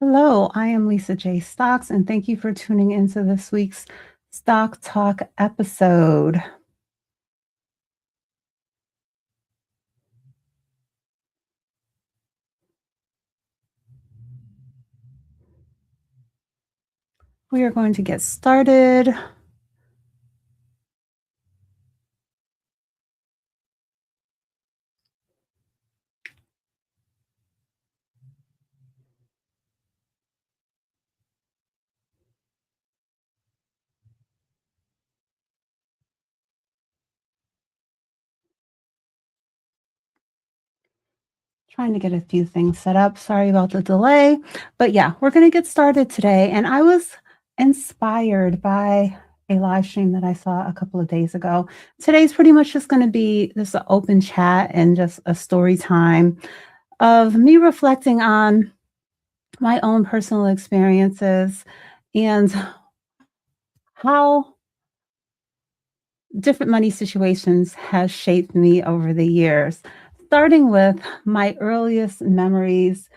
Hello, I am Lisa J. Stocks, and thank you for tuning into this week's Stock Talk episode. We are going to get started. Trying to get a few things set up. Sorry about the delay. But yeah, we're going to get started today. And I was inspired by a live stream that I saw a couple of days ago. Today's pretty much just going to be this open chat and just a story time of me reflecting on my own personal experiences and how different money situations has shaped me over the years, starting with my earliest memories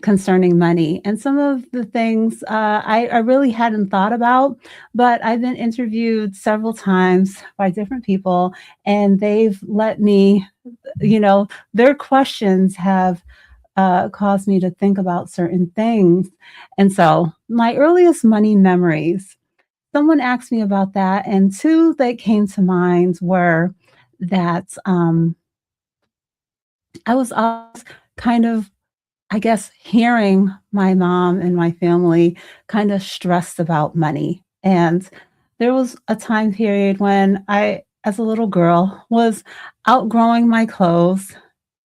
concerning money and some of the things I really hadn't thought about, but I've been interviewed several times by different people, and they've let me, their questions have caused me to think about certain things. And so, my earliest money memories, someone asked me about that, and two that came to mind were that I was always kind of, I guess, hearing my mom and my family kind of stressed about money. And there was a time period when I, as a little girl, was outgrowing my clothes.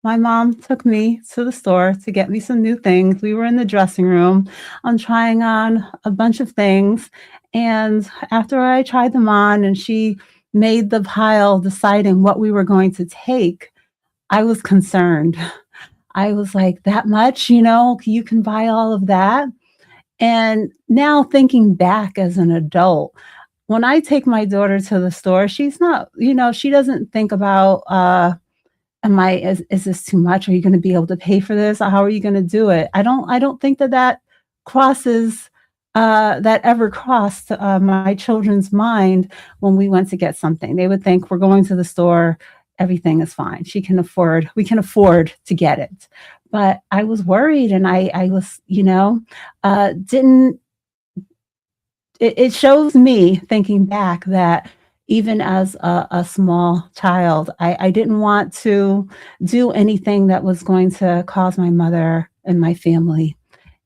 My mom took me to the store to get me some new things. We were in the dressing room. I'm trying on a bunch of things. And after I tried them on and she made the pile deciding what we were going to take, I was concerned. I was like, that much, you can buy all of that. And now thinking back as an adult, when I take my daughter to the store, she's not, she doesn't think about, is this too much? Are you going to be able to pay for this? How are you going to do it? I don't think that crosses, that ever crossed my children's mind when we went to get something. They would think we're going to the store, everything is fine. We can afford to get it. But I was worried, and I was, didn't, it shows me thinking back that even as a small child, I didn't want to do anything that was going to cause my mother and my family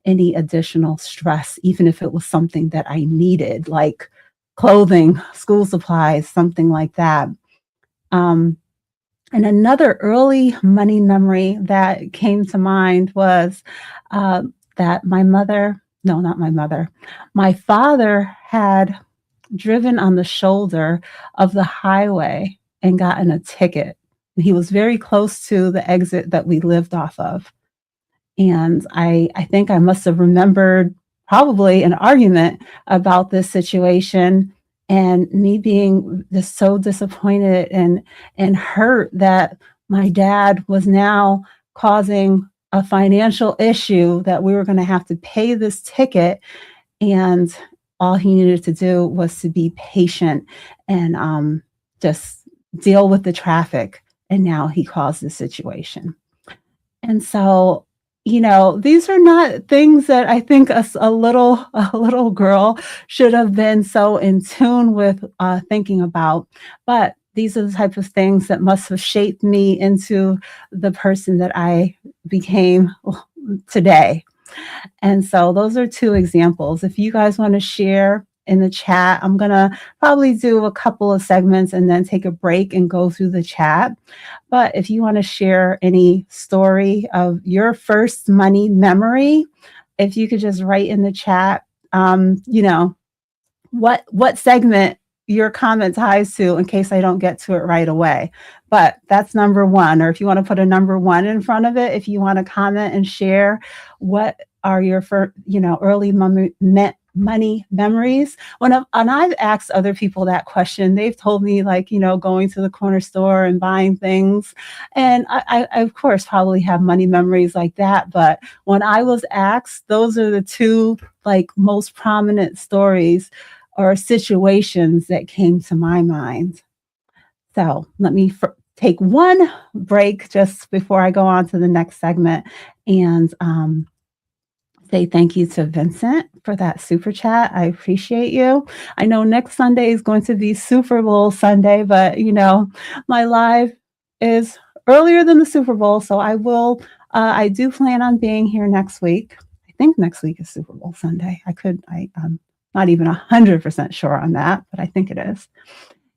any additional stress, even if it was something that I needed, like clothing, school supplies, something like that. Um, and another early money memory that came to mind was that my mother, no, not my mother, my father had driven on the shoulder of the highway and gotten a ticket. He was very close to the exit that we lived off of. And I think I must have remembered probably an argument about this situation, and me being just so disappointed and hurt that my dad was now causing a financial issue, that we were going to have to pay this ticket, and all he needed to do was to be patient and just deal with the traffic. And now he caused the situation. And so, these are not things that I think a little girl should have been so in tune with thinking about. But these are the type of things that must have shaped me into the person that I became today. And so those are two examples. If you guys want to share in the chat, I'm going to probably do a couple of segments and then take a break and go through the chat. But if you want to share any story of your first money memory, if you could just write in the chat, what segment your comment ties to, in case I don't get to it right away. But that's number one. Or if you want to put a number one in front of it, if you want to comment and share what are your first, early money memories. And I've asked other people that question, they've told me, like, going to the corner store and buying things. And I of course, probably have money memories like that. But when I was asked, those are the two, like, most prominent stories or situations that came to my mind. So let me take one break just before I go on to the next segment and say thank you to Vincent for that super chat. I appreciate you. I know next Sunday is going to be Super Bowl Sunday, but my live is earlier than the Super Bowl, so I do plan on being here next week. I think next week is Super Bowl Sunday. I'm not even 100% sure on that, but I think it is.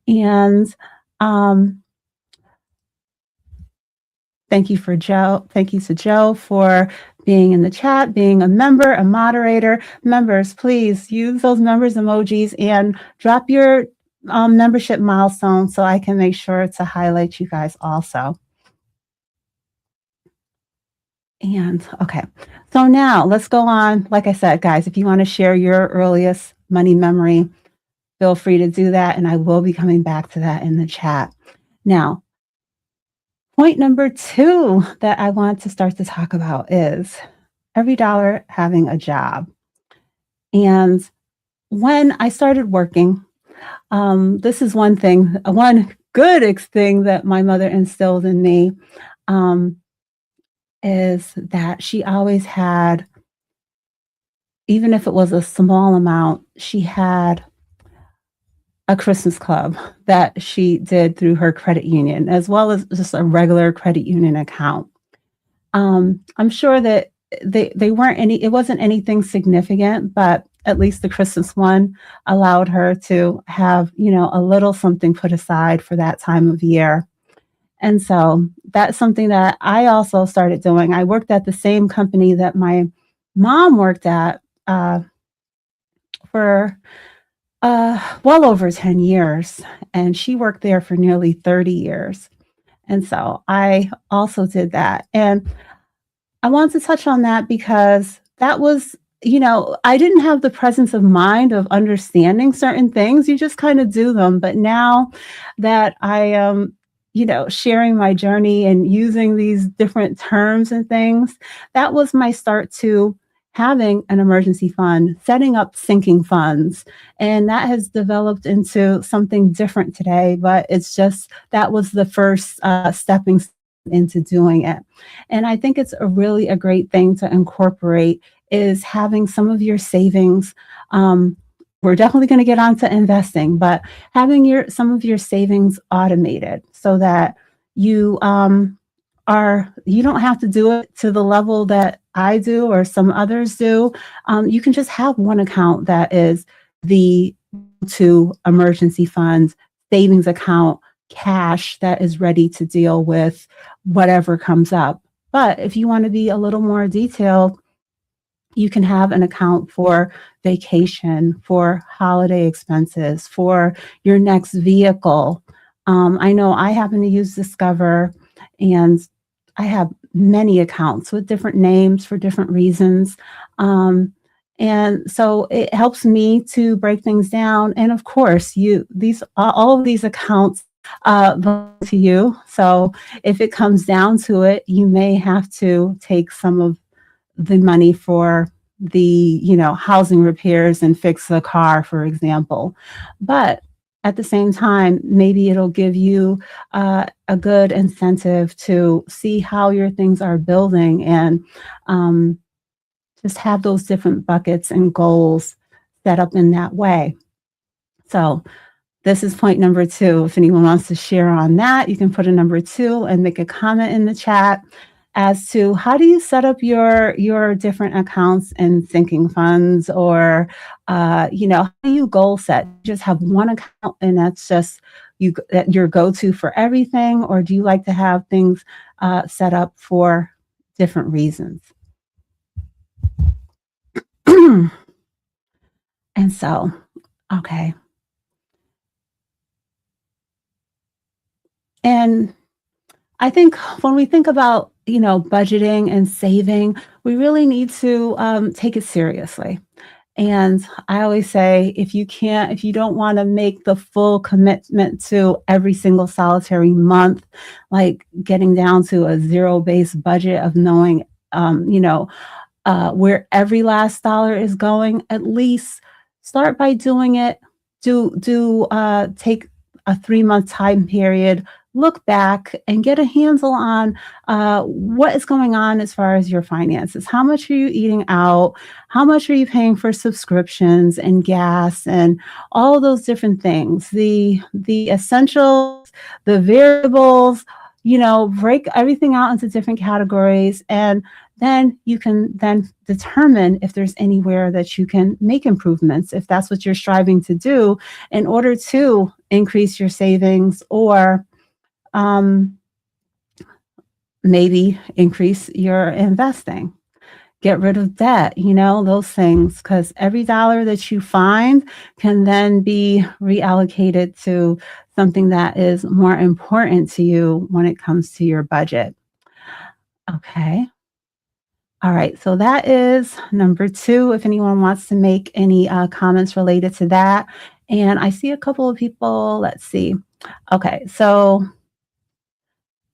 And um, thank you to Joe for being in the chat, being a member, a moderator. Members, please use those members emojis and drop your membership milestone so I can make sure to highlight you guys also. And okay, so now let's go on. Like I said, guys, if you want to share your earliest money memory, feel free to do that, and I will be coming back to that in the chat. Now, point number 2 that I want to start to talk about is every dollar having a job. And when I started working, this is one good thing that my mother instilled in me, is that she always had, even if it was a small amount, she had a Christmas club that she did through her credit union, as well as just a regular credit union account. I'm sure that they weren't it wasn't anything significant, but at least the Christmas one allowed her to have, a little something put aside for that time of year. And so that's something that I also started doing. I worked at the same company that my mom worked at for well over 10 years, and she worked there for nearly 30 years. And so I also did that. And I want to touch on that because that was, I didn't have the presence of mind of understanding certain things. You just kind of do them. But now that I am, sharing my journey and using these different terms and things, that was my start to having an emergency fund, setting up sinking funds. And that has developed into something different today, but it's just that was the first stepping into doing it. And I think it's a great thing to incorporate is having some of your savings. We're definitely going to get onto investing, but having some of your savings automated so that you you don't have to do it to the level that I do or some others do. You can just have one account that is the to emergency funds, savings account, cash that is ready to deal with whatever comes up. But if you want to be a little more detailed, you can have an account for vacation, for holiday expenses, for your next vehicle. I know I happen to use Discover, and I have many accounts with different names for different reasons. And so it helps me to break things down. And of course, all of these accounts belong to you. So if it comes down to it, you may have to take some of the money for the, housing repairs and fix the car, for example. But at the same time, maybe it'll give you a good incentive to see how your things are building and just have those different buckets and goals set up in that way. So this is point number 2. If anyone wants to share on that, you can put a number 2 and make a comment in the chat as to how do you set up your different accounts and sinking funds, or how do you goal set? Just have one account and that's just your go-to for everything, or do you like to have things set up for different reasons? And so, okay. And I think when we think about, budgeting and saving, we really need to take it seriously. And I always say, if you don't want to make the full commitment to every single solitary month, like getting down to a zero-based budget of knowing, where every last dollar is going, at least start by doing it. Take a 3-month time period, look back, and get a handle on what is going on as far as your finances. How much are you eating out? How much are you paying for subscriptions and gas and all of those different things? The essentials, the variables. Break everything out into different categories, and then you can then determine if there's anywhere that you can make improvements, if that's what you're striving to do in order to increase your savings, or um, maybe increase your investing. Get rid of debt, those things, because every dollar that you find can then be reallocated to something that is more important to you when it comes to your budget. Okay. All right, so that is number 2, if anyone wants to make any comments related to that. And I see a couple of people, let's see. Okay, so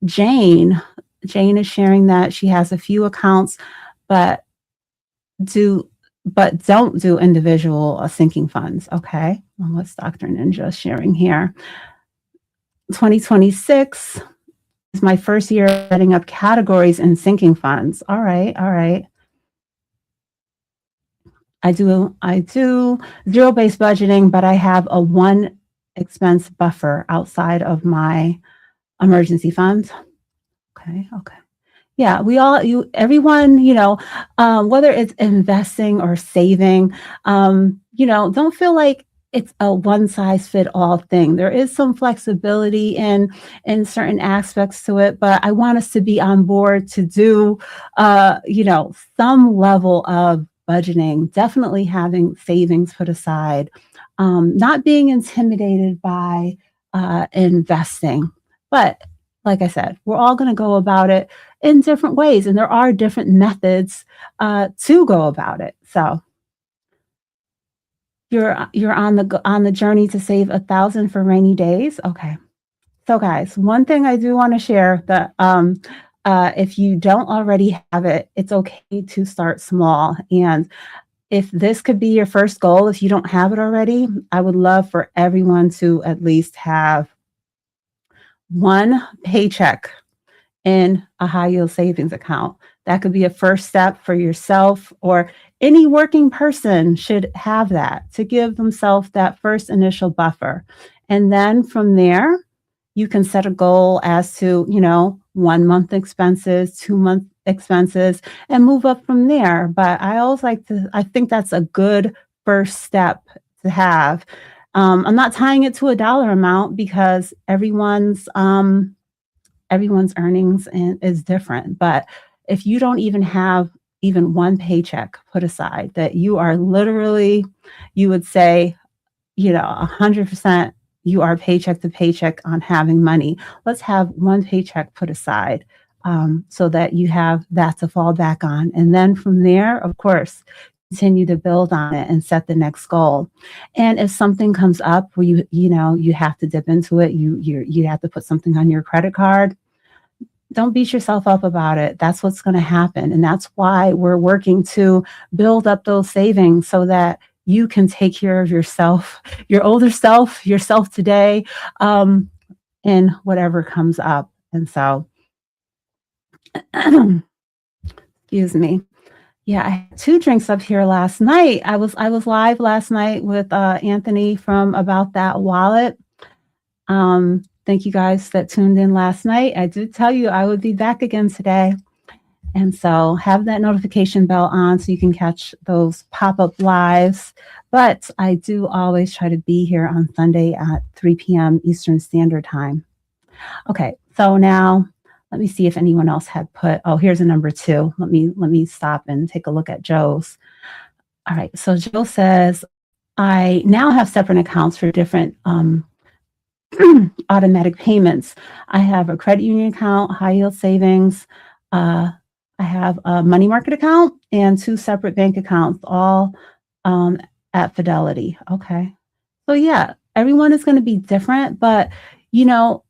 Jane, Jane is sharing that she has a few accounts, but do don't do individual sinking funds. Okay, well, what's Dr. Ninja sharing here? 2026 is my first year setting up categories in sinking funds. All right, all right. I do zero-based budgeting, but I have a 1 expense buffer outside of my emergency fund. Okay, okay. Yeah, everyone, whether it's investing or saving, don't feel like it's a one size fit all thing. There is some flexibility in certain aspects to it, but I want us to be on board to do, some level of budgeting, definitely having savings put aside, not being intimidated by investing. But like I said, we're all going to go about it in different ways, and there are different methods to go about it. So you're on the journey to save 1,000 for rainy days. Okay. So guys, one thing I do want to share that if you don't already have it, it's okay to start small. And if this could be your first goal, if you don't have it already, I would love for everyone to at least have 1 paycheck in a high yield savings account. That could be a first step for yourself, or any working person should have that to give themselves that first initial buffer. And then from there, you can set a goal as to, 1 month expenses, 2 month expenses, and move up from there. But I think that's a good first step to have. I'm not tying it to a dollar amount because everyone's earnings is different. But if you don't even have even 1 paycheck put aside, that you are literally, you would say, 100% you are paycheck to paycheck on having money. Let's have 1 paycheck put aside, so that you have that to fall back on. And then from there, of course, continue to build on it and set the next goal. And if something comes up where you have to dip into it, you have to put something on your credit card, don't beat yourself up about it. That's what's going to happen. And that's why we're working to build up those savings so that you can take care of yourself, your older self, yourself today, in whatever comes up. And so, excuse me. Yeah, I had 2 drinks up here last night. I was live last night with Anthony from About That Wallet. Thank you guys that tuned in last night. I did tell you I would be back again today. And so have that notification bell on so you can catch those pop-up lives. But I do always try to be here on Sunday at 3 p.m. Eastern Standard Time. Okay, so now let me see if anyone else had put, here's a number 2. Let me stop and take a look at Joe's. All right, so Joe says, I now have separate accounts for different automatic payments. I have a credit union account, high yield savings. I have a money market account and 2 separate bank accounts, all um, at Fidelity. Okay. So yeah, everyone is going to be different, but you know,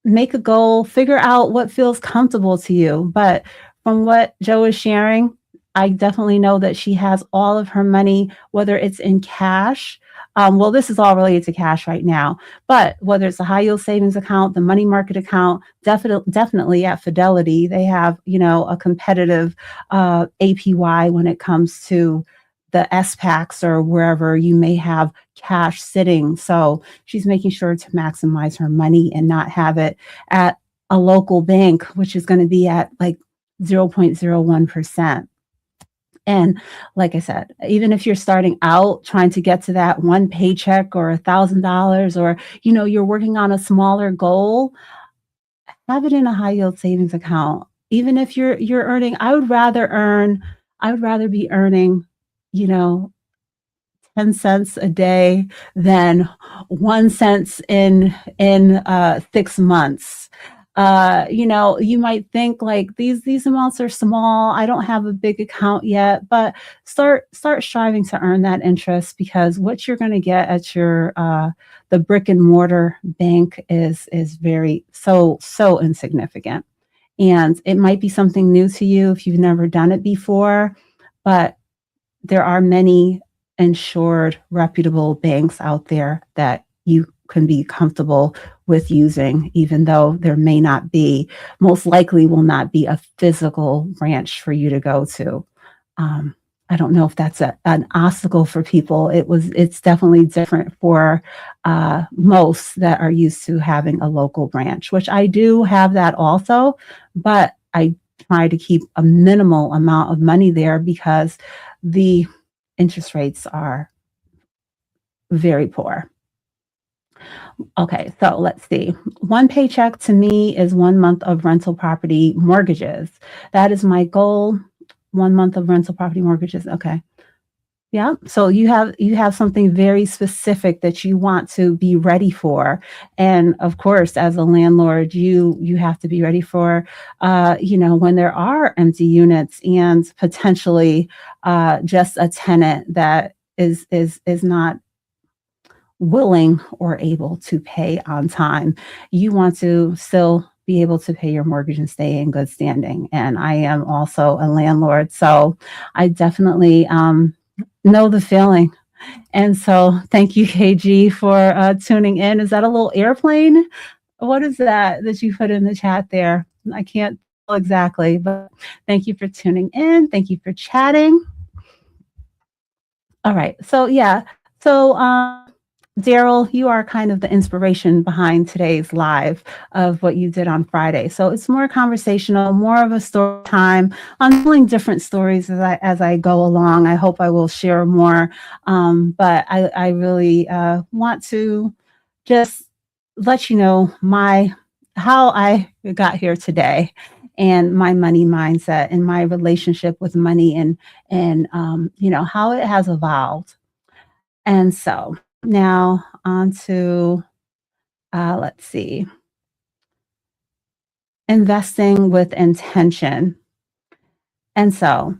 make a goal, figure out what feels comfortable to you. But from what Joe is sharing, I definitely know that she has all of her money, whether it's in cash. Well, this is all related to cash right now, but whether it's a high yield savings account, the money market account, definitely at Fidelity, they have, a competitive APY when it comes to the SPACs or wherever you may have cash sitting. So she's making sure to maximize her money and not have it at a local bank, which is going to be at like 0.01%. And like I said, even if you're starting out trying to get to that one paycheck or $1,000, or you're working on a smaller goal, have it in a high yield savings account. Even if you're earning, I would rather be earning, you know, 10 cents a day than 1 cent in 6 months. You might think like these amounts are small. I don't have a big account yet, but start striving to earn that interest, because what you're going to get at your the brick and mortar bank is very so insignificant. And it might be something new to you if you've never done it before, but there are many insured, reputable banks out there that you can be comfortable with using, even though there may not be, most likely will not be a physical branch for you to go to. Um, I don't know if that's an obstacle for people. It's definitely different for most that are used to having a local branch, which I do have that also, but I try to keep a minimal amount of money there because the interest rates are very poor. Okay, so let's see. One paycheck to me is 1 month of rental property mortgages. That is my goal. 1 month of rental property mortgages. Okay. Yeah. So you have something very specific that you want to be ready for. And of course, as a landlord, you have to be ready for when there are empty units and potentially just a tenant that is not willing or able to pay on time. You want to still be able to pay your mortgage and stay in good standing. And I am also a landlord, so I definitely know the feeling. And so thank you, KG, for tuning in. Is that a little airplane? What is that you put in the chat there? I can't tell exactly, but thank you for tuning in. Thank you for chatting. All right. So yeah. So Daryl, you are kind of the inspiration behind today's live of what you did on Friday. So it's more conversational, more of a story time. I'm telling different stories as I go along. I hope I will share more. But I really want to just let you know how I got here today, and my money mindset and my relationship with money, and how it has evolved. And so now on to, let's see, investing with intention. And so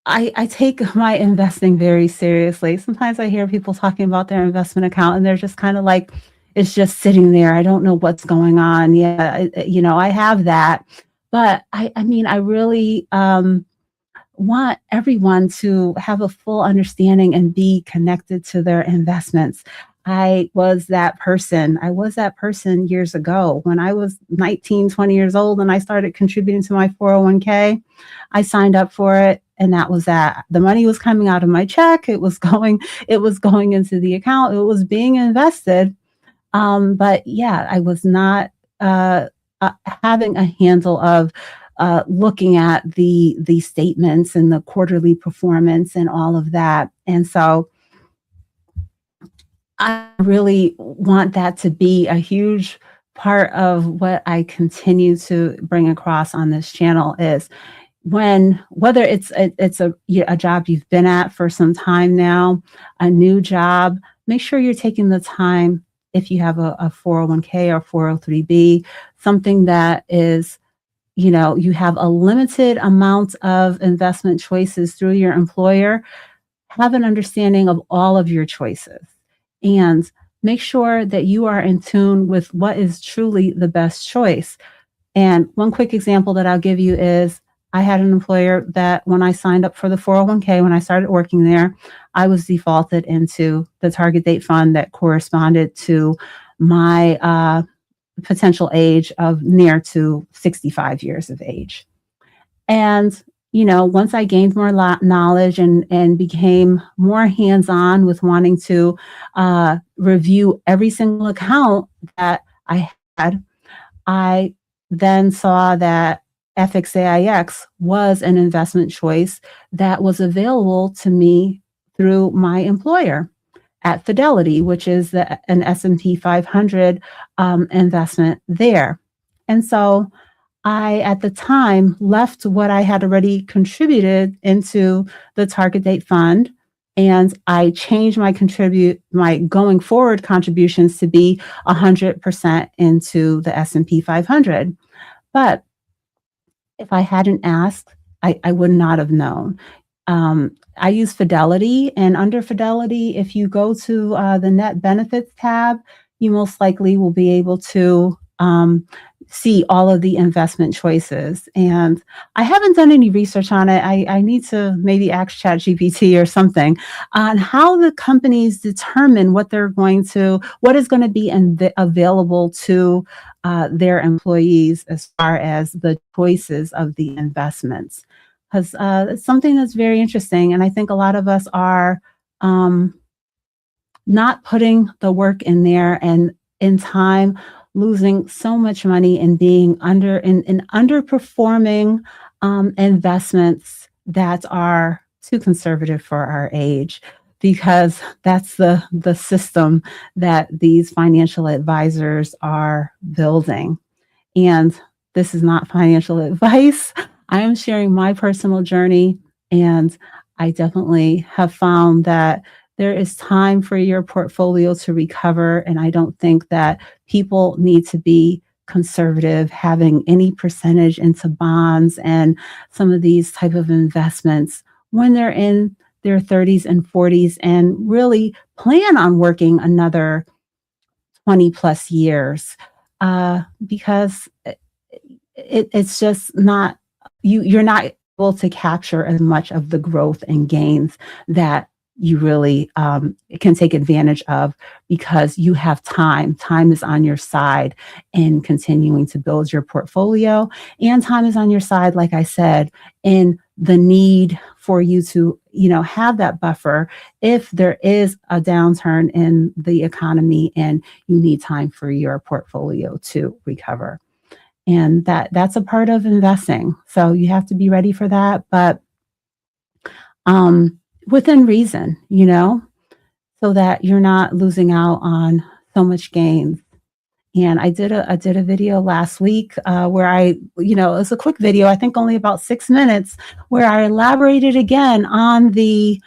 I take my investing very seriously. Sometimes I hear people talking about their investment account and they're just kind of like, it's just sitting there. I don't know what's going on. Yeah, I have that. But I mean, I really want everyone to have a full understanding and be connected to their investments. I was that person. I was that person years ago when I was 19, 20 years old and I started contributing to my 401k. I signed up for it, and that was that. The money was coming out of my check. It was going into the account. It was being invested. But yeah, I was not having a handle of looking at the statements and the quarterly performance and all of that. And so I really want that to be a huge part of what I continue to bring across on this channel is whether it's a job you've been at for some time now, a new job, make sure you're taking the time, if you have a 401k or 403b, something that is you have a limited amount of investment choices through your employer, have an understanding of all of your choices and make sure that you are in tune with what is truly the best choice. And one quick example that I'll give you is I had an employer that when I signed up for the 401k, when I started working there, I was defaulted into the target date fund that corresponded to my potential age of near to 65 years of age. And, once I gained more knowledge and became more hands on with wanting to review every single account that I had, I then saw that FXAIX was an investment choice that was available to me through my employer at Fidelity, which is an S&P 500 investment there. And so I, at the time, left what I had already contributed into the target date fund, and I changed my going forward contributions to be 100% into the S&P 500. But if I hadn't asked, I would not have known. I use Fidelity, and under Fidelity, if you go to the net benefits tab, you most likely will be able to see all of the investment choices. And I haven't done any research on it. I need to maybe ask ChatGPT or something on how the companies determine what is going to be available to their employees as far as the choices of the investments. Because it's something that's very interesting. And I think a lot of us are not putting the work in there and in time losing so much money and being in underperforming investments that are too conservative for our age, because that's the system that these financial advisors are building. And this is not financial advice. I am sharing my personal journey, and I definitely have found that there is time for your portfolio to recover. And I don't think that people need to be conservative, having any percentage into bonds and some of these type of investments when they're in their 30s and 40s and really plan on working another 20 plus years, because it's just not, you're not able to capture as much of the growth and gains that you really can take advantage of, because you have time. Time is on your side in continuing to build your portfolio, and time is on your side, like I said, in the need for you to, have that buffer if there is a downturn in the economy and you need time for your portfolio to recover. And that's a part of investing. So you have to be ready for that, but within reason, so that you're not losing out on so much gains. And I did a video last week where it was a quick video, I think only about 6 minutes, where I elaborated again on the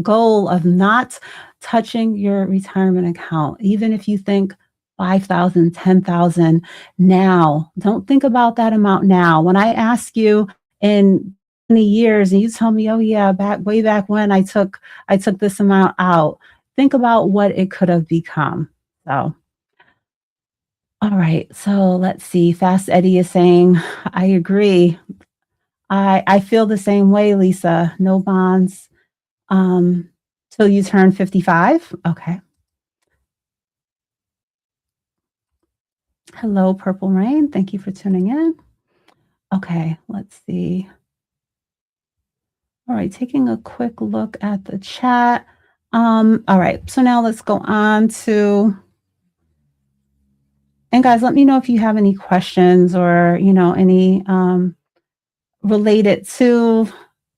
goal of not touching your retirement account, even if you think 5,000, 10,000 now. Don't think about that amount now. When I ask you in 20 years and you tell me, oh yeah, way back when I took this amount out, think about what it could have become. So, all right. So let's see. Fast Eddie is saying, I agree. I feel the same way, Lisa. No bonds till you turn 55. Okay. Hello, Purple Rain. Thank you for tuning in. Okay, let's see. All right, taking a quick look at the chat. All right, so now let's go on to, and guys, let me know if you have any questions or, any related to,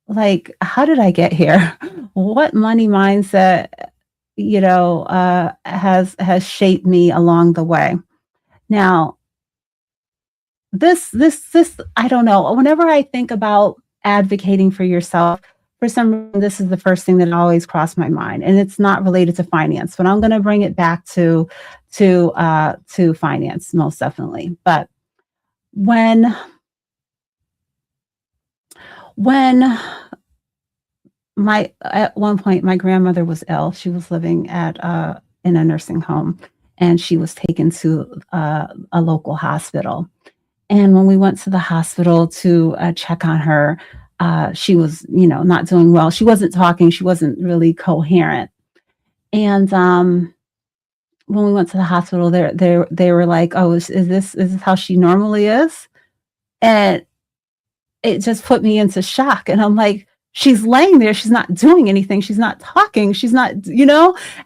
like, how did I get here? What money mindset, has shaped me along the way. Now, this, I don't know. Whenever I think about advocating for yourself, for some reason, this is the first thing that always crossed my mind, and it's not related to finance, but I'm going to bring it back to finance most definitely. But when when my at one point my grandmother was ill, she was living at in a nursing home, and she was taken to a local hospital. And when we went to the hospital to check on her, she was, not doing well. She wasn't talking. She wasn't really coherent. And when we went to the hospital, they were like, "Oh, is this how she normally is?" And it just put me into shock. And I'm like, "She's laying there. She's not doing anything. She's not talking. She's not."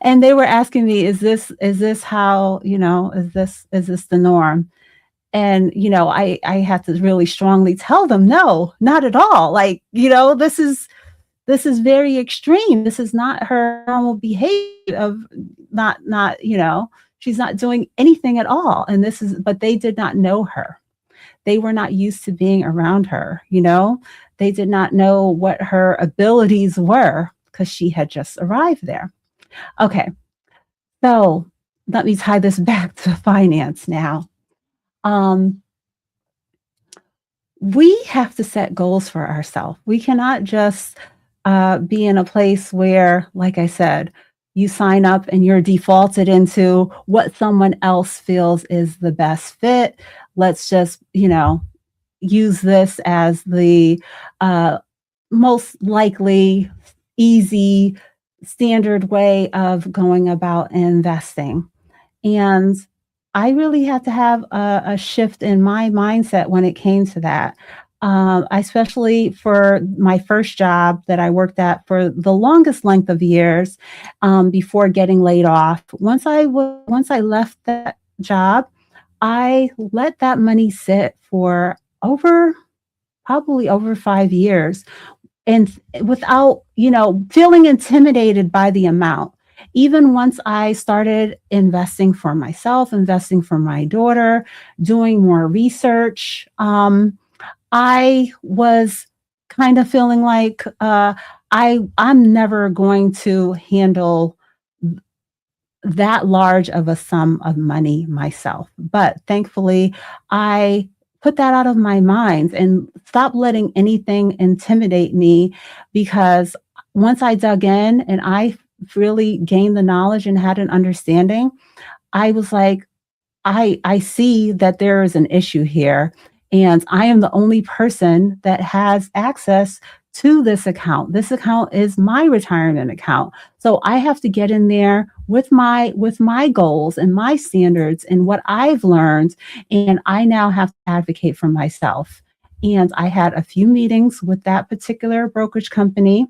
And they were asking me, "Is this how is this the norm?" And, I had to really strongly tell them, "No, not at all. Like, this is very extreme. This is not her normal behavior of she's not doing anything at all." And but they did not know her. They were not used to being around her. They did not know what her abilities were because she had just arrived there. Okay. So let me tie this back to finance now. Um, we have to set goals for ourselves. We cannot just be in a place where, like I said, you sign up and you're defaulted into what someone else feels is the best fit. Let's just, use this as the most likely, easy, standard way of going about investing. And I really had to have a shift in my mindset when it came to that. Especially for my first job that I worked at for the longest length of years before getting laid off. Once I left that job, I let that money sit for probably over 5 years, and without feeling intimidated by the amount. Even once I started investing for myself, investing for my daughter, doing more research, I was kind of feeling like I'm never going to handle that large of a sum of money myself. But thankfully, I put that out of my mind and stopped letting anything intimidate me, because once I dug in and I really gained the knowledge and had an understanding, I was like, I see that there is an issue here, and I am the only person that has access to this account. This account is my retirement account. So I have to get in there with my goals and my standards and what I've learned, and I now have to advocate for myself. And I had a few meetings with that particular brokerage company,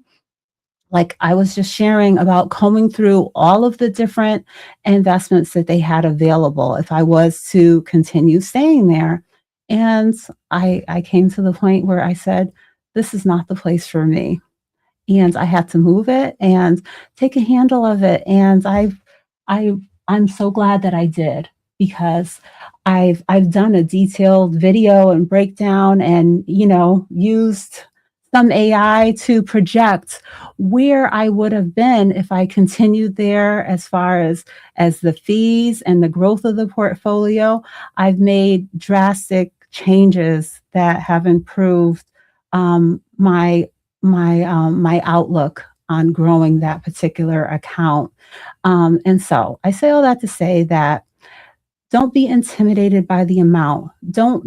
like I was just sharing about combing through all of the different investments that they had available if I was to continue staying there. And I came to the point where I said, this is not the place for me. And I had to move it and take a handle of it. And I I'm so glad that I did, because I've done a detailed video and breakdown, and used some AI to project where I would have been if I continued there, as far as the fees and the growth of the portfolio. I've made drastic changes that have improved my outlook on growing that particular account. And so I say all that to say that don't be intimidated by the amount. Don't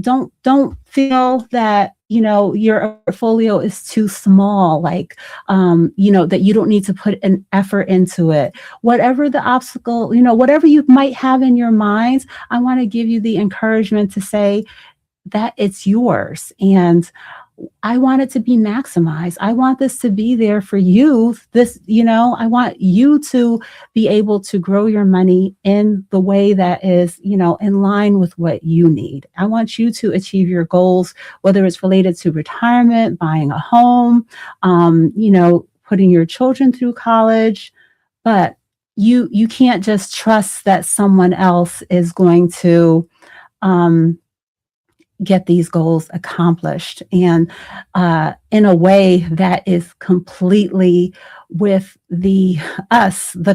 feel that your portfolio is too small, like that you don't need to put an effort into it. Whatever the obstacle, whatever you might have in your mind, I want to give you the encouragement to say that it's yours, and I want it to be maximized. I want this to be there for you. I want you to be able to grow your money in the way that is, in line with what you need. I want you to achieve your goals, whether it's related to retirement, buying a home, putting your children through college. But you can't just trust that someone else is going to, get these goals accomplished, and in a way that is completely with the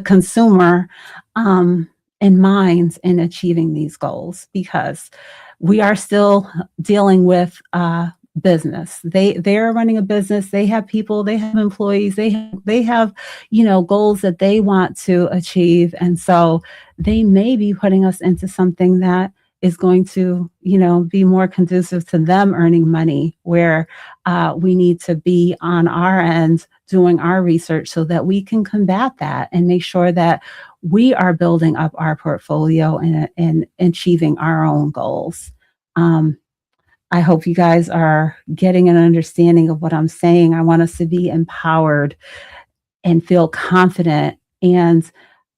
consumer, in mind in achieving these goals, because we are still dealing with business. They're running a business. They have people. They have employees. They have goals that they want to achieve, and so they may be putting us into something that is going to be more conducive to them earning money, where we need to be on our end doing our research so that we can combat that and make sure that we are building up our portfolio and achieving our own goals. Um, I hope you guys are getting an understanding of what I'm saying. I want us to be empowered and feel confident. And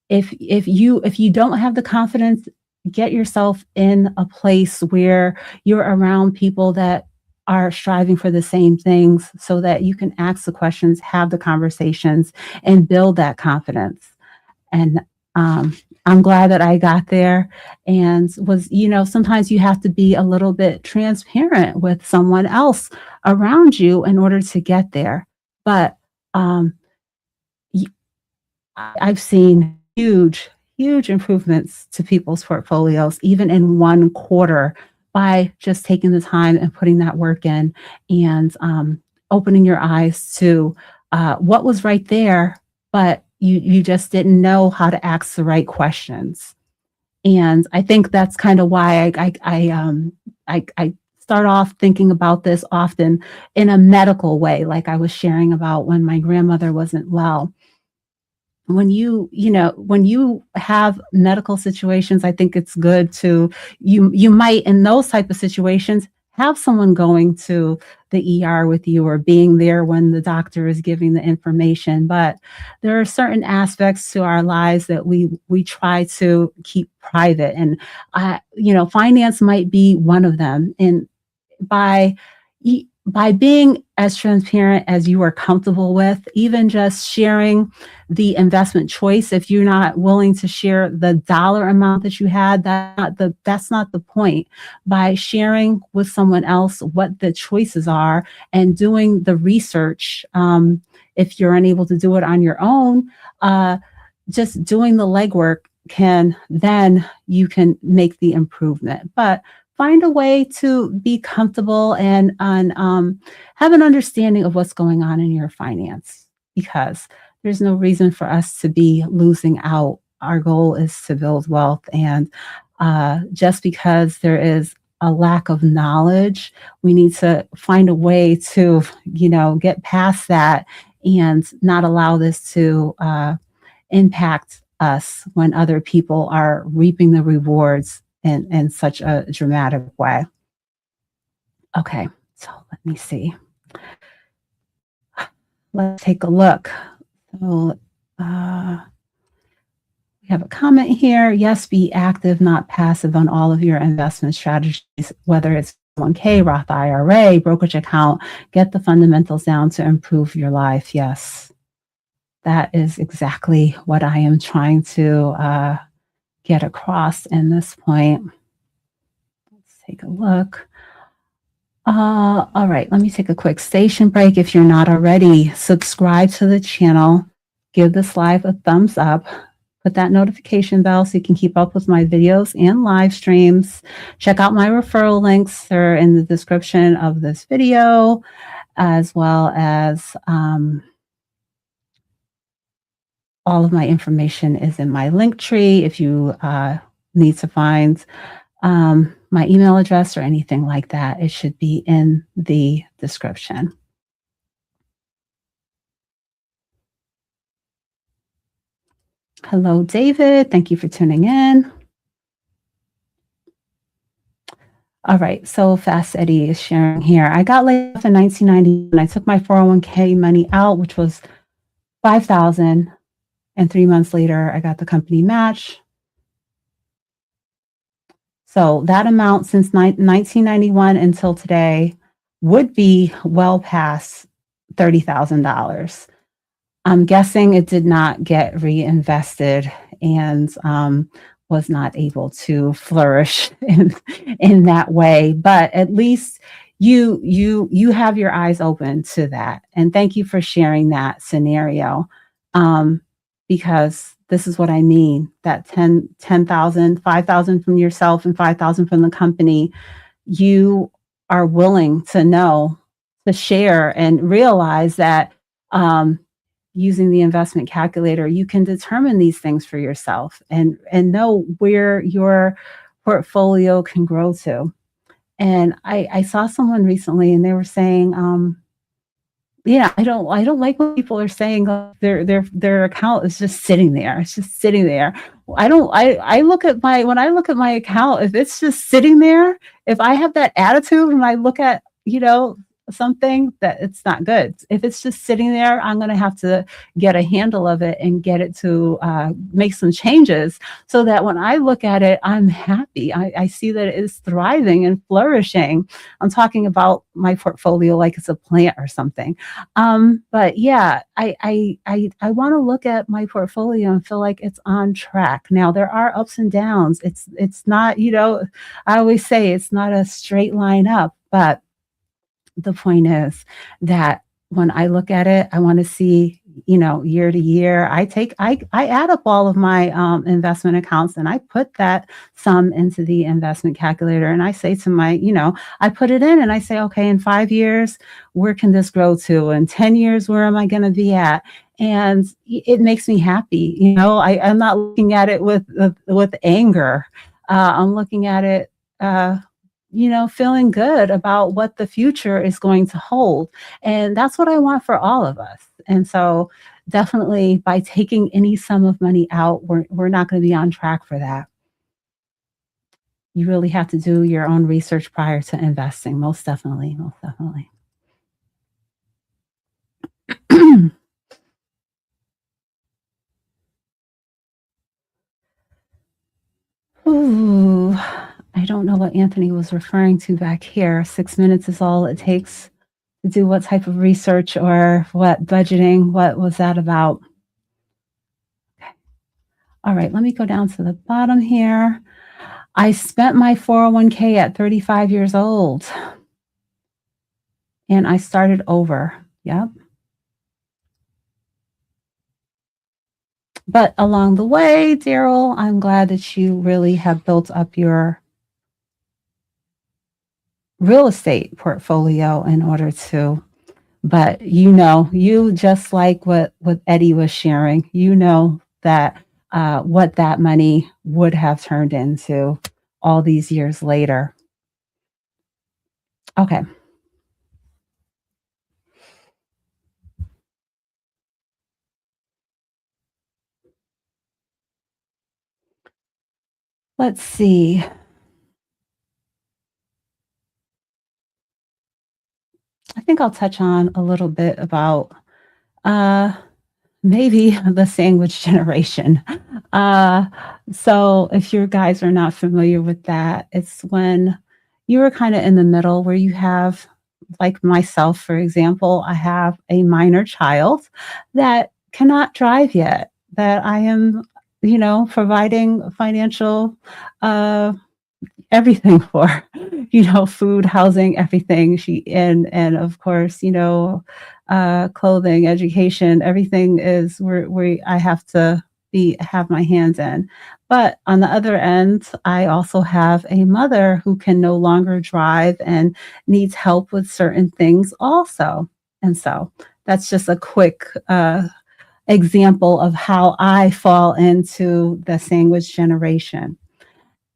if you don't have the confidence, get yourself in a place where you're around people that are striving for the same things, so that you can ask the questions, have the conversations, and build that confidence. And I'm glad that I got there, and sometimes you have to be a little bit transparent with someone else around you in order to get there. But um, I've seen huge, huge improvements to people's portfolios, even in 1 quarter, by just taking the time and putting that work in, and opening your eyes to what was right there, but you just didn't know how to ask the right questions. And I think that's kind of why I start off thinking about this often in a medical way, like I was sharing about when my grandmother wasn't well. When you have medical situations, I think it's good to, you might, in those type of situations, have someone going to the ER with you, or being there when the doctor is giving the information. But there are certain aspects to our lives that we try to keep private, and finance might be one of them. And by by being as transparent as you are comfortable with, even just sharing the investment choice. If you're not willing to share the dollar amount that you had, that's not the point. By sharing with someone else what the choices are and doing the research, if you're unable to do it on your own, just doing the legwork, you can make the improvement. But find a way to be comfortable and have an understanding of what's going on in your finance, because there's no reason for us to be losing out. Our goal is to build wealth, and just because there is a lack of knowledge, we need to find a way to, get past that and not allow this to impact us when other people are reaping the rewards in such a dramatic way. Okay, so let me see. Let's take a look. So we have a comment here. Yes, be active, not passive on all of your investment strategies, whether it's 1K, Roth IRA, brokerage account. Get the fundamentals down to improve your life. Yes, that is exactly what I am trying to get across in this point. Let's take a look. All right, let me take a quick station break. If you're not already, subscribe to the channel, give this live a thumbs up, put that notification bell so you can keep up with my videos and live streams. Check out my referral links. They're in the description of this video, as well as all of my information is in my link tree if you need to find my email address or anything like that. It should be in the description. Hello, David. Thank you for tuning in. All right, so Fast Eddie is sharing here. I got laid off in 1990 and I took my 401k money out, which was $5,000, and 3 months later, I got the company match. So that amount since 1991 until today would be well past $30,000. I'm guessing it did not get reinvested. And was not able to flourish in that way, but at least you have your eyes open to that, and thank you for sharing that scenario, um, because this is what I mean, that 10,000, 5,000 from yourself and 5,000 from the company, you are willing to know, to share and realize that, um, using the investment calculator, you can determine these things for yourself and know where your portfolio can grow to. And I saw someone recently and they were saying, yeah, I don't like when people are saying, their account is just sitting there. It's just sitting there. I look at my when I look at my account, if it's just sitting there, if I have that attitude when I look at, something, that it's not good. If it's just sitting there, I'm gonna have to get a handle of it and get it to, make some changes so that when I look at it, I'm happy. I see that it is thriving and flourishing. I'm talking about my portfolio like it's a plant or something. But yeah, I want to look at my portfolio and feel like it's on track. Now there are ups and downs. It's not, I always say it's not a straight line up, but the point is that when I look at it, I want to see, year to year. I add up all of my investment accounts and I put that sum into the investment calculator and I say to my, I put it in and I say, okay, in 5 years, where can this grow to? In 10 years, where am I going to be at? And it makes me happy. I'm not looking at it with anger. I'm looking at it, feeling good about what the future is going to hold. And that's what I want for all of us. And so, definitely, by taking any sum of money out, we're not going to be on track for that. You really have to do your own research prior to investing. Most definitely. Most definitely. Ooh, I don't know what Anthony was referring to back here. 6 minutes is all it takes to do what type of research or what budgeting? What was that about? All right, let me go down to the bottom here. I spent my 401k at 35 years old and I started over. Yep. But along the way, Daryl, I'm glad that you really have built up your real estate portfolio in order to, but you just like what Eddie was sharing, that what that money would have turned into all these years later. Okay, let's see. I think I'll touch on a little bit about uh, maybe the sandwich generation. Uh, so, if you guys are not familiar with that, it's when you were kind of in the middle where you have, like myself, for example, I have a minor child that cannot drive yet, that I am, providing financial uh, everything for, food, housing, everything. And of course, clothing, education, everything is where I have to be have my hands in. But on the other end, I also have a mother who can no longer drive and needs help with certain things also. And so that's just a quick example of how I fall into the sandwich generation.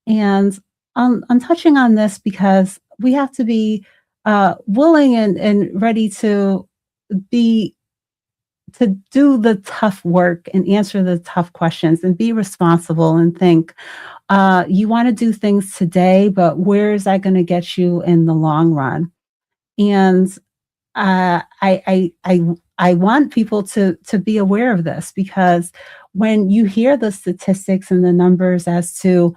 And I'm touching on this because we have to be willing and ready be to do the tough work and answer the tough questions and be responsible and think you want to do things today, but where is that going to get you in the long run? And I want people to be aware of this because when you hear the statistics and the numbers as to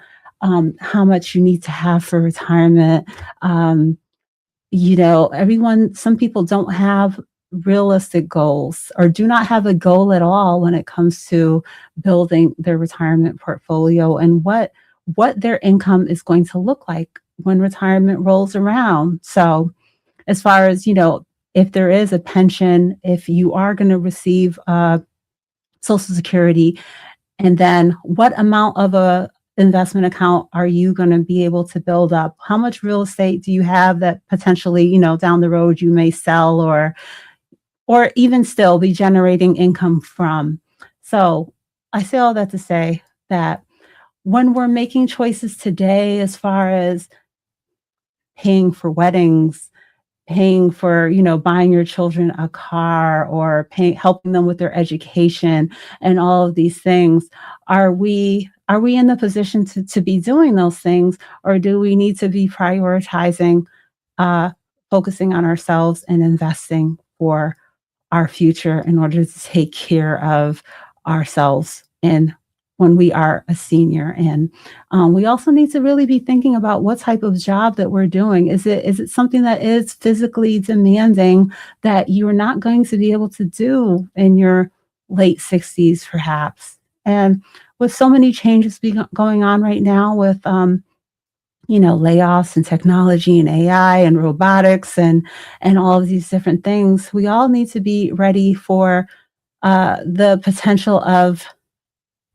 how much you need to have for retirement, everyone, some people don't have realistic goals or do not have a goal at all when it comes to building their retirement portfolio and what their income is going to look like when retirement rolls around. So, as far as, if there is a pension, if you are going to receive Social Security, and then what amount of a investment account are you going to be able to build up? How much real estate do you have that potentially, down the road you may sell or even still be generating income from? So I say all that to say that when we're making choices today, as far as paying for weddings, paying for, buying your children a car or helping them with their education and all of these things, are we in the position to be doing those things, or do we need to be prioritizing, uh, focusing on ourselves and investing for our future in order to take care of ourselves and when we are a senior. And we also need to really be thinking about what type of job that we're doing. Is it something that is physically demanding that you're not going to be able to do in your late 60s, perhaps? And with so many changes going on right now with layoffs and technology and AI and robotics and all of these different things, we all need to be ready for the potential of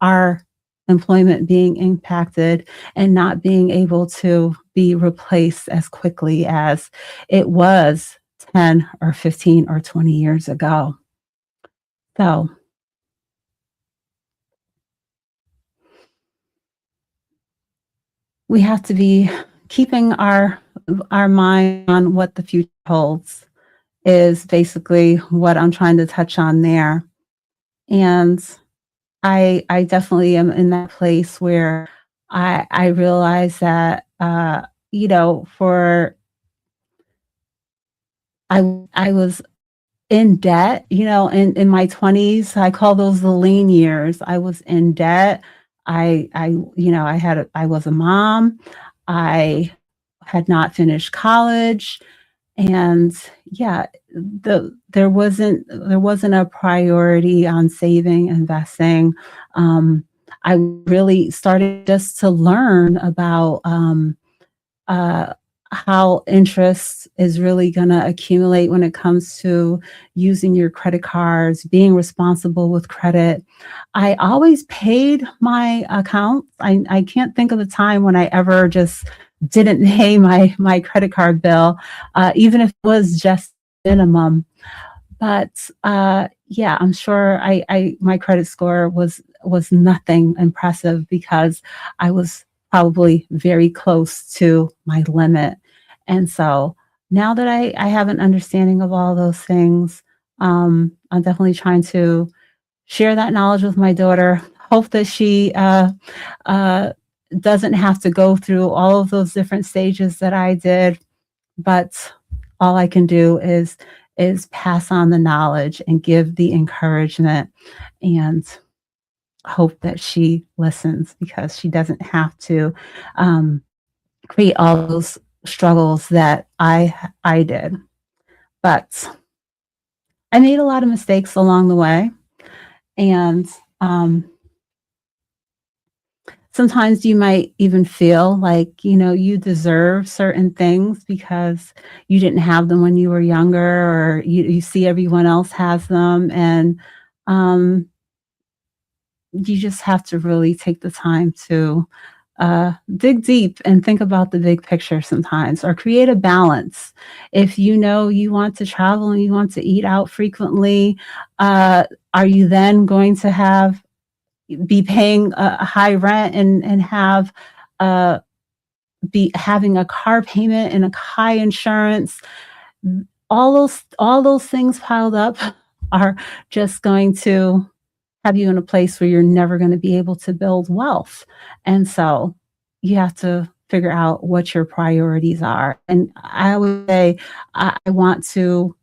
our employment being impacted and not being able to be replaced as quickly as it was 10 or 15 or 20 years ago. So we have to be keeping our mind on what the future holds is basically what I'm trying to touch on there. And I definitely am in that place where I realize that for I was in debt, in my 20s. I call those the lean years. I was in debt. I was a mom. I had not finished college. And yeah, there wasn't a priority on saving, investing. I really started just to learn about uh, how interest is really going to accumulate when it comes to using your credit cards, being responsible with credit. I always paid my accounts. I can't think of a time when I ever just didn't pay my credit card bill, even if it was just minimum. But yeah, I'm sure I my credit score was nothing impressive because I was probably very close to my limit. And so now that I have an understanding of all those things, I'm definitely trying to share that knowledge with my daughter. Hope that she uh, doesn't have to go through all of those different stages that I did, but all I can do is pass on the knowledge and give the encouragement and hope that she listens because she doesn't have to um, create all those struggles that I did. But I made a lot of mistakes along the way, and um, sometimes you might even feel like, you deserve certain things because you didn't have them when you were younger, or you see everyone else has them. And um, you just have to really take the time to dig deep and think about the big picture sometimes, or create a balance. If you know you want to travel and you want to eat out frequently, are you then going to be paying a high rent and have uh, be having a car payment and a high insurance? All those things piled up are just going to have you in a place where you're never going to be able to build wealth. And so you have to figure out what your priorities are. And I would say I want to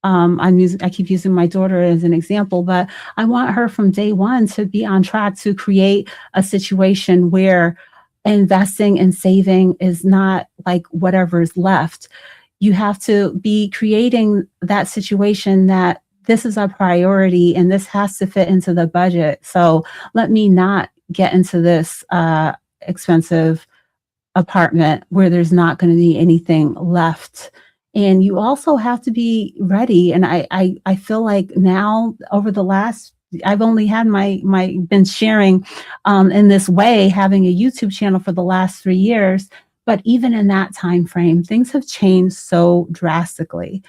I keep using my daughter as an example, but I want her from day one to be on track to create a situation where investing and saving is not like whatever's left. you have to be creating that situation that this is a priority and this has to fit into the budget. So let me not get into this expensive apartment where there's not going to be anything left. And you also have to be ready. And I feel like now over the last, I've only had my been sharing in this way, having a YouTube channel for the last 3 years. But even in that time frame, things have changed so drastically.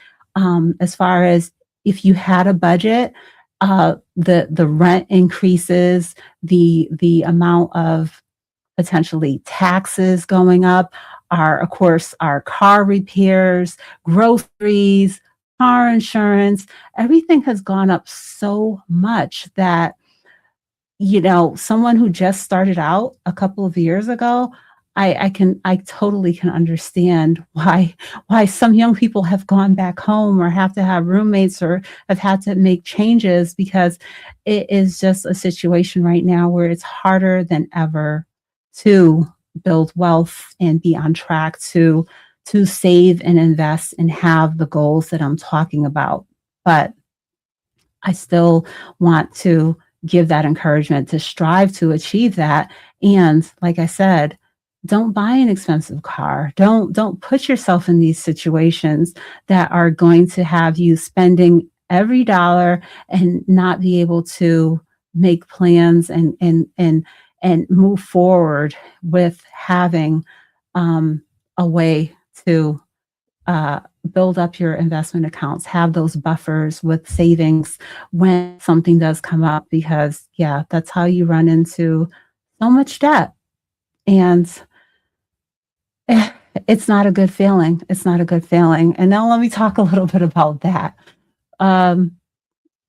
As far as if you had a budget, the rent increases, the amount of potentially taxes going up, our, of course, our car repairs, groceries, car insurance, everything has gone up so much that, someone who just started out a couple of years ago, I totally can understand why some young people have gone back home or have to have roommates or have had to make changes because it is just a situation right now where it's harder than ever to build wealth and be on track to save and invest and have the goals that I'm talking about. But I still want to give that encouragement to strive to achieve that. And like I said, don't buy an expensive car. Don't put yourself in these situations that are going to have you spending every dollar and not be able to make plans and move forward with having a way to uh, build up your investment accounts, have those buffers with savings when something does come up, because, yeah, that's how you run into so much debt. And it's not a good feeling. It's not a good feeling. And now let me talk a little bit about that. Um,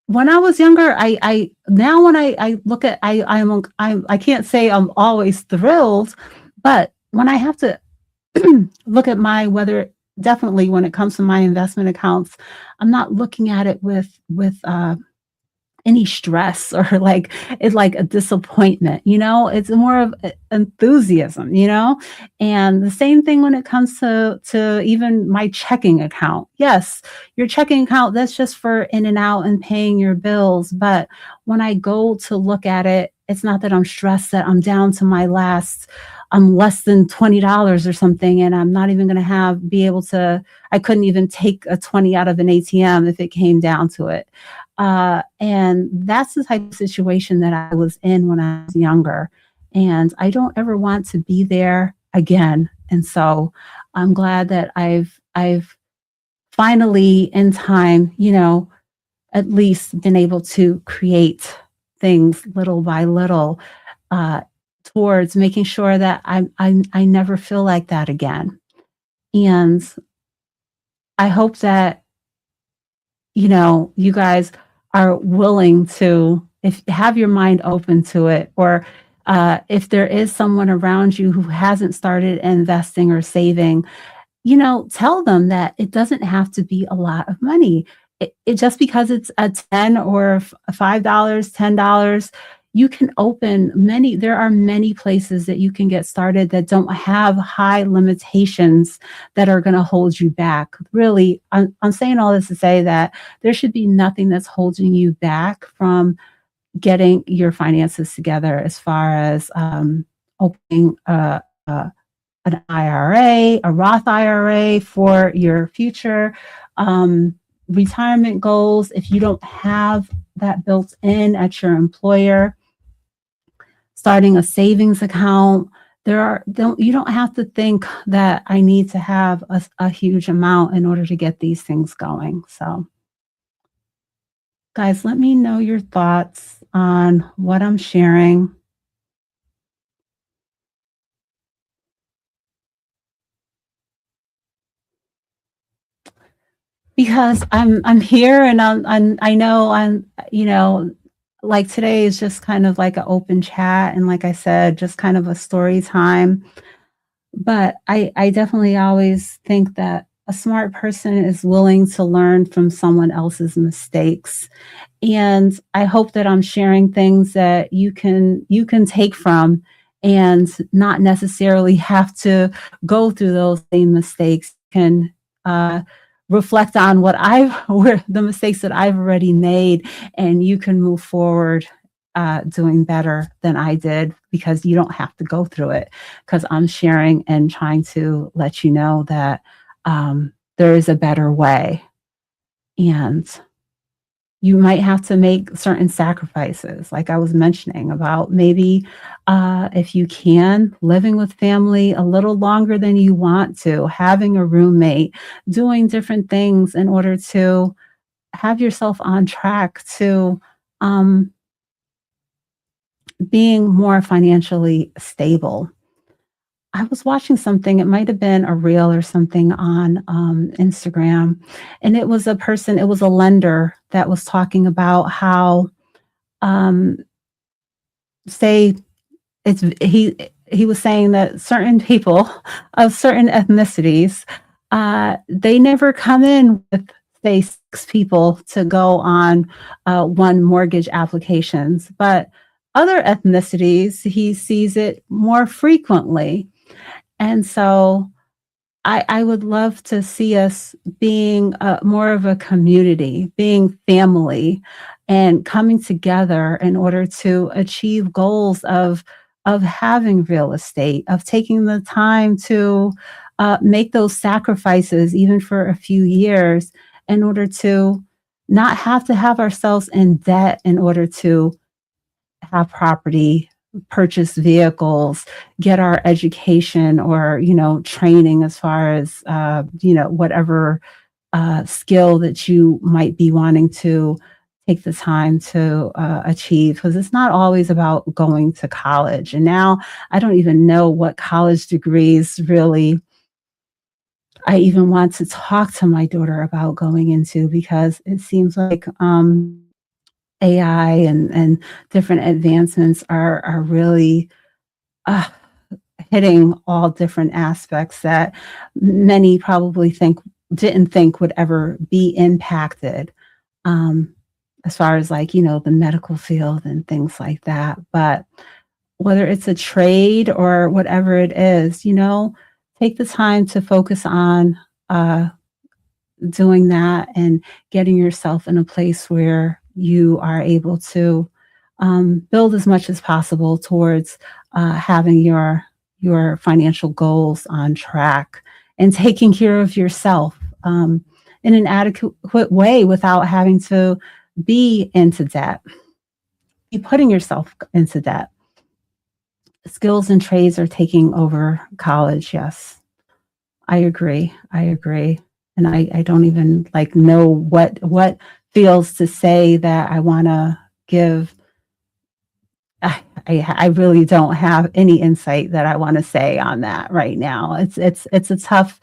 when I was younger, I now when I look at I can't say I'm always thrilled, but when I have to look at my whether definitely when it comes to my investment accounts, I'm not looking at it with any stress or like it's like a disappointment. It's more of enthusiasm. And the same thing when it comes to even my checking account. Yes, your checking account, that's just for in and out and paying your bills, but when I go to look at it, it's not that I'm stressed that I'm down to my last I'm less than $20 or something, and I'm not even going to be able to. I couldn't even take a 20 out of an ATM if it came down to it. And that's the type of situation that I was in when I was younger. And I don't ever want to be there again. And so I'm glad that I've finally in time, at least been able to create things little by little uh, towards making sure that I never feel like that again. And I hope that you guys are willing to if have your mind open to it, or if there is someone around you who hasn't started investing or saving, tell them that it doesn't have to be a lot of money. It just because it's a 10 or $5, $10, you can there are many places that you can get started that don't have high limitations that are going to hold you back. Really, I'm saying all this to say that there should be nothing that's holding you back from getting your finances together as far as opening an IRA, a Roth IRA for your future retirement goals. If you don't have that built in at your employer, starting a savings account. You don't have to think that I need to have a huge amount in order to get these things going. So, guys, let me know your thoughts on what I'm sharing. Because I'm here and I know like today is just kind of like an open chat, and like I said, just kind of a story time. But I definitely always think that a smart person is willing to learn from someone else's mistakes. And I hope that I'm sharing things that you can take from and not necessarily have to go through those same mistakes. You can reflect on what I've where the mistakes that I've already made, and you can move forward doing better than I did because you don't have to go through it. Because I'm sharing and trying to let you know that there is a better way, and you might have to make certain sacrifices, like I was mentioning about maybe if you can, living with family a little longer than you want to, having a roommate, doing different things in order to have yourself on track to um, being more financially stable. I was watching something, it might have been a reel or something on Instagram, and it was a lender that was talking about how, um, say, he was saying that certain people of certain ethnicities, they never come in with, say, 6 people to go on, 1 mortgage applications, but other ethnicities, he sees it more frequently. And so I would love to see us being more of a community, being family, and coming together in order to achieve goals of having real estate, of taking the time to make those sacrifices, even for a few years, in order to not have to have ourselves in debt in order to have property, purchase vehicles, get our education or, training as far as, whatever skill that you might be wanting to take the time to achieve. Because it's not always about going to college. And now I don't even know what college degrees really I even want to talk to my daughter about going into because it seems like AI and different advancements are really uh, hitting all different aspects that many probably didn't think would ever be impacted, um, as far as like the medical field and things like that. But whether it's a trade or whatever it is, take the time to focus on uh, doing that and getting yourself in a place where you are able to build as much as possible towards having your financial goals on track and taking care of yourself in an adequate way without having to be into debt, be putting yourself into debt. Skills and trades are taking over college. Yes, I agree. I agree. And I don't even like know what feels to say that I want to give. I really don't have any insight that I want to say on that right now. It's a tough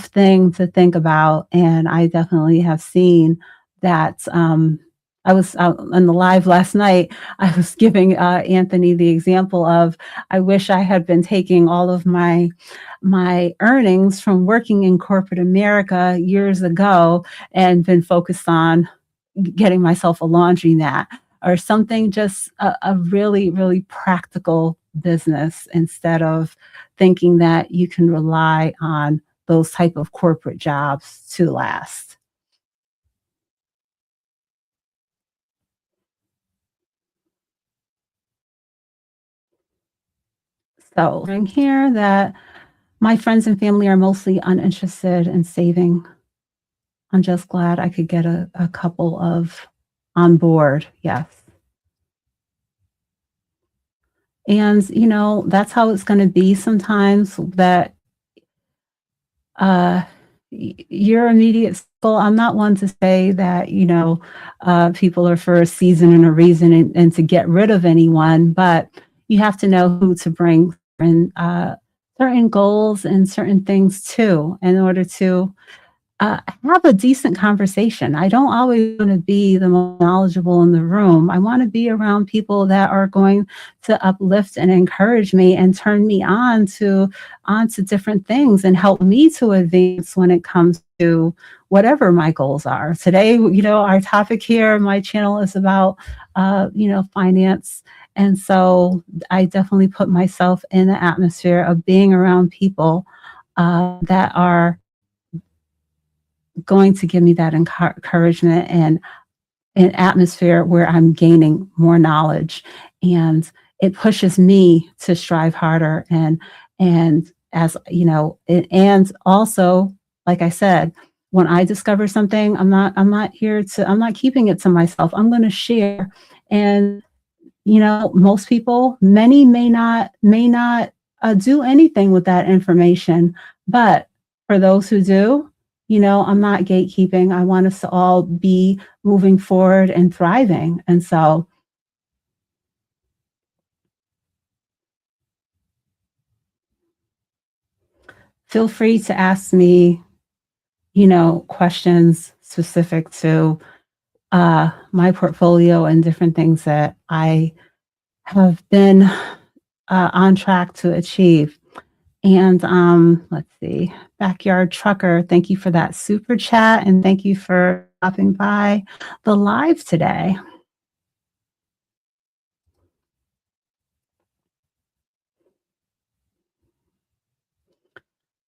thing to think about, and I definitely have seen that. I was out on the live last night. I was giving Anthony the example of I wish I had been taking all of my earnings from working in corporate America years ago and been focused on getting myself a laundromat or something, just a really, really practical business instead of thinking that you can rely on those type of corporate jobs to last. So I'm here that my friends and family are mostly uninterested in saving. I'm just glad I could get a couple of on board. Yes. And, that's how it's going to be sometimes that uh, your immediate circle. I'm not one to say that, people are for a season and a reason and to get rid of anyone, but you have to know who to bring and certain goals and certain things too in order to have a decent conversation. I don't always want to be the most knowledgeable in the room. I want to be around people that are going to uplift and encourage me and turn me on to different things and help me to advance when it comes to whatever my goals are. Today, our topic here, my channel is about, finance. And so I definitely put myself in the atmosphere of being around people that are going to give me that encouragement and an atmosphere where I'm gaining more knowledge, and it pushes me to strive harder. And as you know, and also, like I said, when I discover something, I'm not keeping it to myself. I'm going to share. And most people, many may not do anything with that information, but for those who do, I'm not gatekeeping. I want us to all be moving forward and thriving. And so feel free to ask me, questions specific to my portfolio and different things that I have been on track to achieve. And let's see, Backyard Trucker, thank you for that super chat, and thank you for stopping by the live today.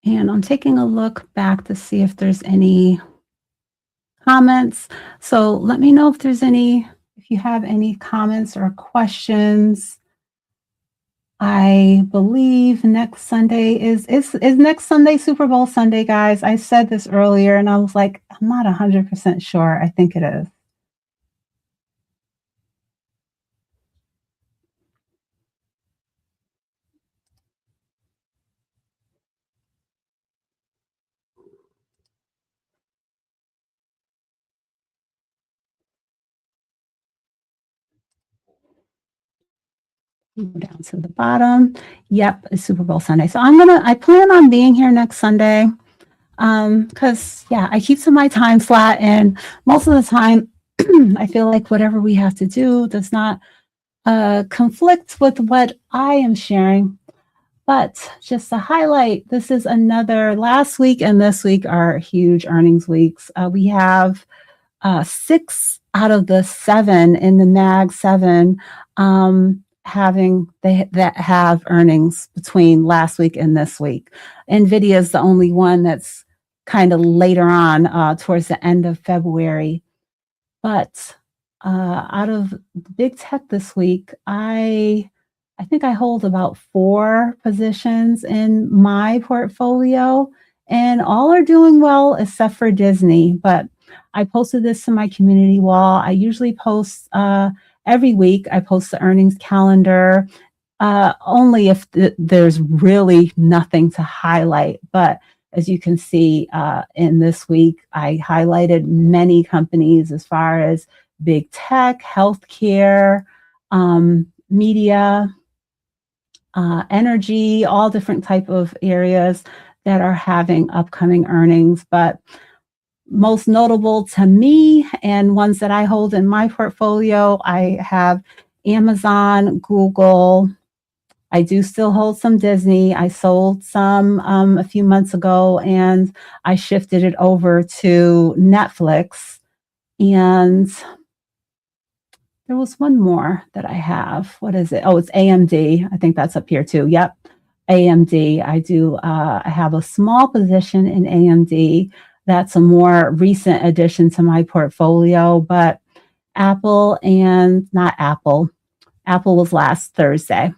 And I'm taking a look back to see if there's any comments. So let me know if you have any comments or questions. I believe next Sunday is next Sunday Super Bowl Sunday, guys. I said this earlier and I was like, I'm not 100% sure. I think it is. Down to the bottom. Yep, it's Super Bowl Sunday. So I plan on being here next Sunday. Because yeah, I keep to my time slot, and most of the time I feel like whatever we have to do does not conflict with what I am sharing. But just to highlight, this is another last week and this week are huge earnings weeks. We have 6 out of the 7 in the Mag 7 that have earnings between last week and this week. Nvidia is the only one that's kind of later on towards the end of February. But out of big tech this week, I think I hold about 4 positions in my portfolio, and all are doing well except for Disney. But I posted this to my community wall. I usually post every week. I post the earnings calendar, only if there's really nothing to highlight. But as you can see, in this week, I highlighted many companies as far as big tech, healthcare, media, energy, all different type of areas that are having upcoming earnings. But most notable to me and ones that I hold in my portfolio, I have Amazon, Google. I do still hold some Disney. I sold some a few months ago, and I shifted it over to Netflix. And there was one more that I have. What is it? Oh, it's AMD. I think that's up here too. Yep. AMD. I have a small position in AMD. That's a more recent addition to my portfolio, but not Apple. Apple was last Thursday.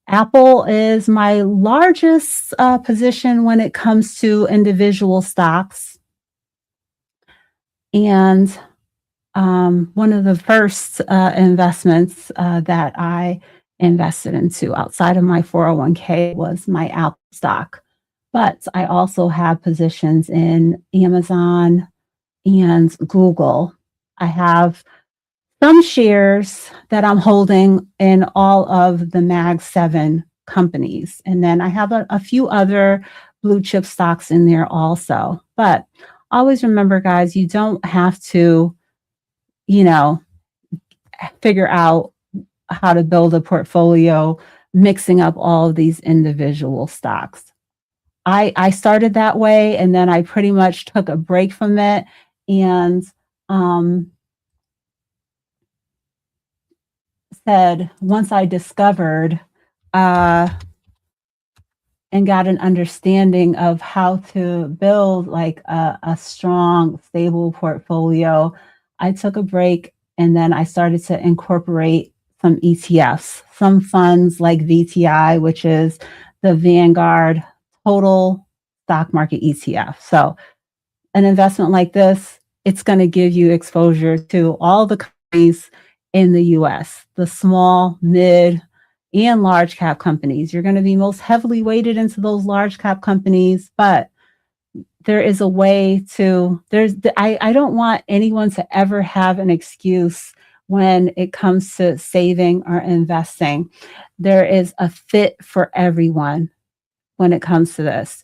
Apple is my largest position when it comes to individual stocks. And one of the first investments that I invested into outside of my 401k was my Apple stock. But I also have positions in Amazon and Google. I have some shares that I'm holding in all of the Mag 7 companies. And then I have a few other blue chip stocks in there also. But always remember, guys, you don't have to, you know, figure out how to build a portfolio mixing up all of these individual stocks. I started that way, and then I pretty much took a break from it, and said once I discovered and got an understanding of how to build like a strong, stable portfolio, I took a break and then I started to incorporate some ETFs, some funds like VTI, which is the Vanguard Total Stock Market ETF. So an investment like this, it's going to give you exposure to all the companies in the US, the small, mid, and large cap companies. You're going to be most heavily weighted into those large cap companies, but there is a way to, I don't want anyone to ever have an excuse when it comes to saving or investing. There is a fit for everyone when it comes to this.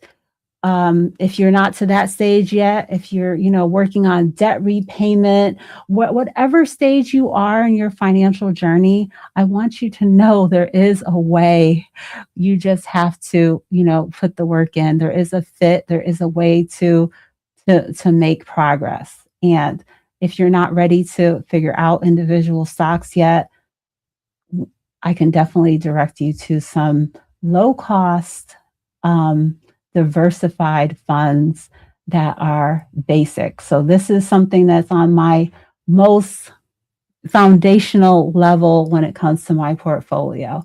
If you're not to that stage yet, if you're, working on debt repayment, whatever stage you are in your financial journey, I want you to know there is a way. You just have to, put the work in. There is a fit. There is a way to make progress. And if you're not ready to figure out individual stocks yet, I can definitely direct you to some low cost, diversified funds that are basic. So this is something that's on my most foundational level when it comes to my portfolio.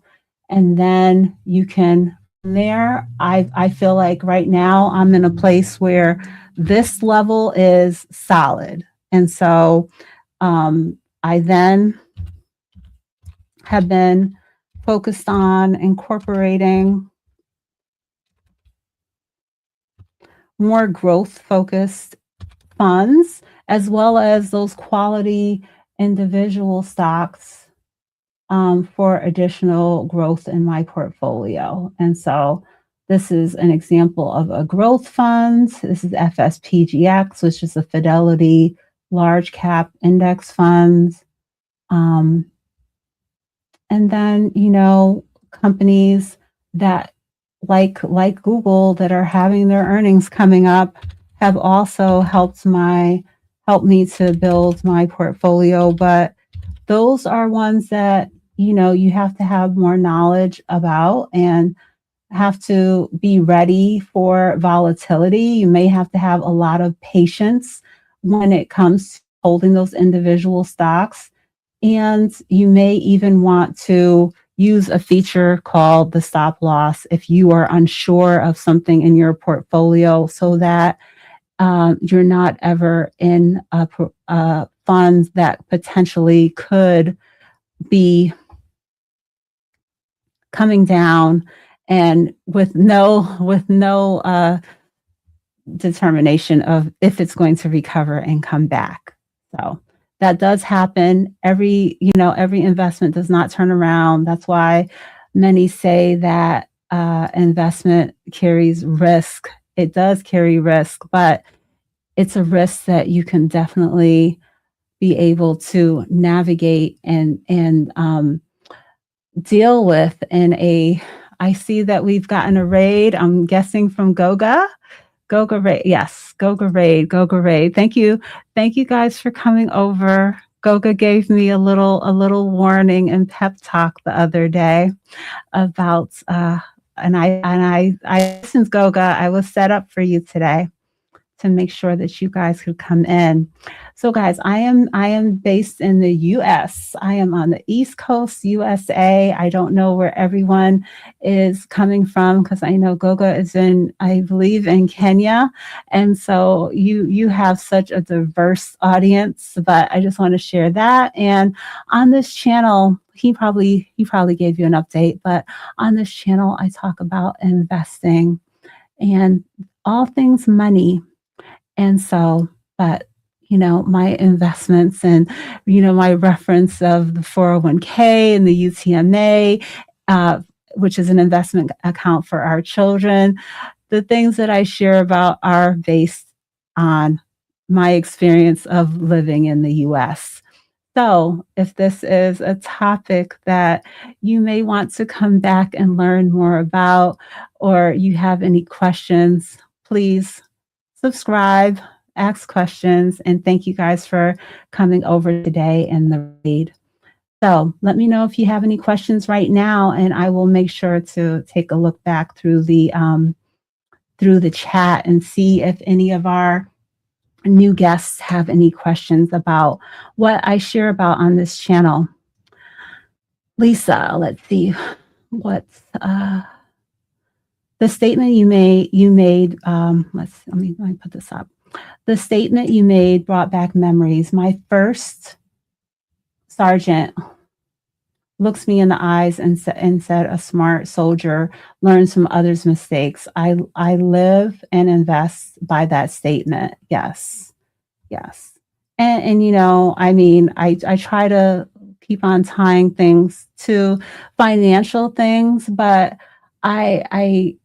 And then you can, from there, I feel like right now I'm in a place where this level is solid. And so I then have been focused on incorporating more growth focused funds, as well as those quality individual stocks for additional growth in my portfolio. And so this is an example of a growth fund. This is FSPGX, which is a Fidelity large cap index fund. And then, companies that like Google that are having their earnings coming up have also helped me to build my portfolio. But those are ones that, you have to have more knowledge about and have to be ready for volatility. You may have to have a lot of patience when it comes to holding those individual stocks. And you may even want to use a feature called the stop loss if you are unsure of something in your portfolio, so that you're not ever in a fund that potentially could be coming down and with no determination of if it's going to recover and come back. So that does happen. Every investment does not turn around. That's why many say that investment carries risk. It does carry risk, but it's a risk that you can definitely be able to navigate and deal with I see that we've gotten a raid, I'm guessing from Goga. Goga Raid. Yes, Goga Raid, Goga Raid. Thank you. Thank you guys for coming over. Goga gave me a little warning and pep talk the other day about and I listened, Goga. I was set up for you today to make sure that you guys could come in. So guys, I am based in the US. I am on the East Coast, USA. I don't know where everyone is coming from because I know Goga is I believe in Kenya. And so you have such a diverse audience, but I just want to share that. And on this channel, he probably gave you an update, but on this channel, I talk about investing and all things money. And so, but my investments and, my reference of the 401k and the UTMA, which is an investment account for our children, the things that I share about are based on my experience of living in the US. So if this is a topic that you may want to come back and learn more about, or you have any questions, please subscribe, ask questions, and thank you guys for coming over today in the raid. So let me know if you have any questions right now, and I will make sure to take a look back through the chat and see if any of our new guests have any questions about what I share about on this channel. Lisa, let's see what's the statement you made. Let me put this up. The statement you made brought back memories. My first sergeant looks me in the eyes and said, "A smart soldier learns from others' mistakes." I live and invest by that statement. Yes, yes. And I mean, I try to keep on tying things to financial things, but I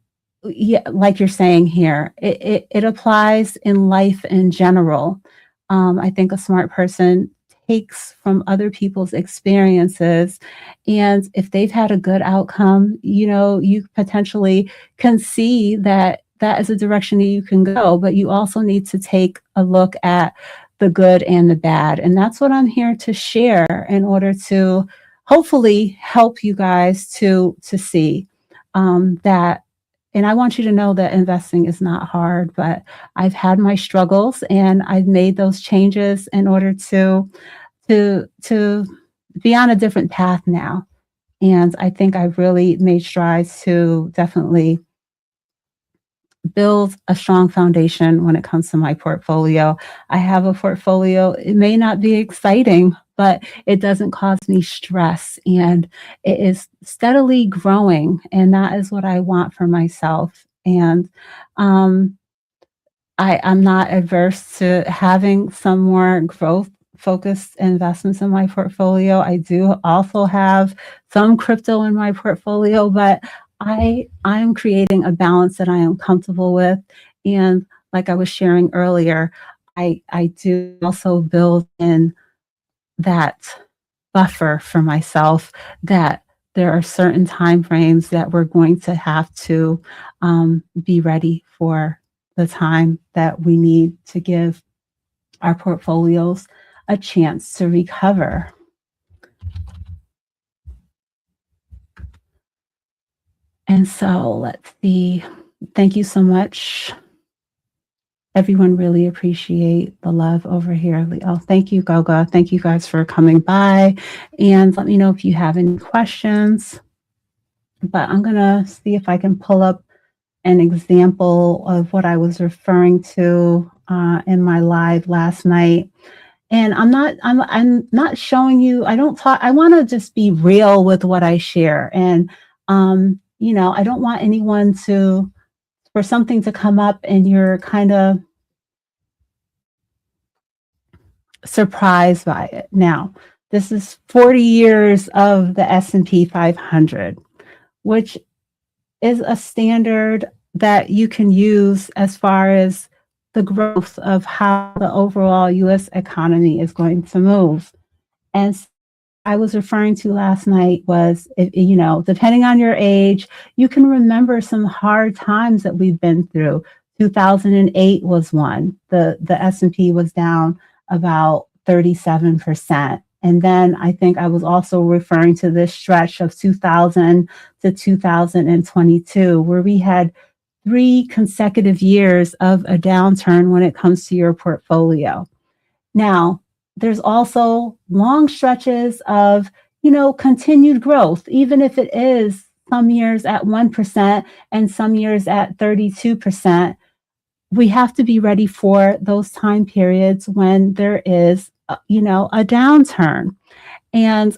yeah, like you're saying here, it applies in life in general. I think a smart person takes from other people's experiences, and if they've had a good outcome, you potentially can see that that is a direction that you can go, but you also need to take a look at the good and the bad. And that's what I'm here to share in order to hopefully help you guys to see that. And I want you to know that investing is not hard, but I've had my struggles and I've made those changes in order to be on a different path now. And I think I've really made strides to definitely build a strong foundation when it comes to my portfolio. I have a portfolio. It may not be exciting, but it doesn't cause me stress, and it is steadily growing. And that is what I want for myself. And um, I'm not averse to having some more growth focused investments in my portfolio. I do also have some crypto in my portfolio, but I'm creating a balance that I am comfortable with. And like I was sharing earlier, I do also build in that buffer for myself, that there are certain time frames that we're going to have to be ready for the time that we need to give our portfolios a chance to recover. And so let's see. Thank you so much. Everyone really appreciate the love over here. Oh, thank you, Goga. Thank you guys for coming by. And let me know if you have any questions. But I'm going to see if I can pull up an example of what I was referring to in my live last night. And I'm not showing you, I don't talk, I want to just be real with what I share. And I don't want anyone for something to come up and you're kind of surprised by it. Now, this is 40 years of the S&P 500, which is a standard that you can use as far as the growth of how the overall US economy is going to move. And I was referring to last night was, depending on your age, you can remember some hard times that we've been through. 2008 was one. The S&P was down about 37%. And then I think I was also referring to this stretch of 2000 to 2022, where we had 3 consecutive years of a downturn when it comes to your portfolio. Now, there's also long stretches of, continued growth, even if it is some years at 1% and some years at 32%. We have to be ready for those time periods when there is, a downturn. And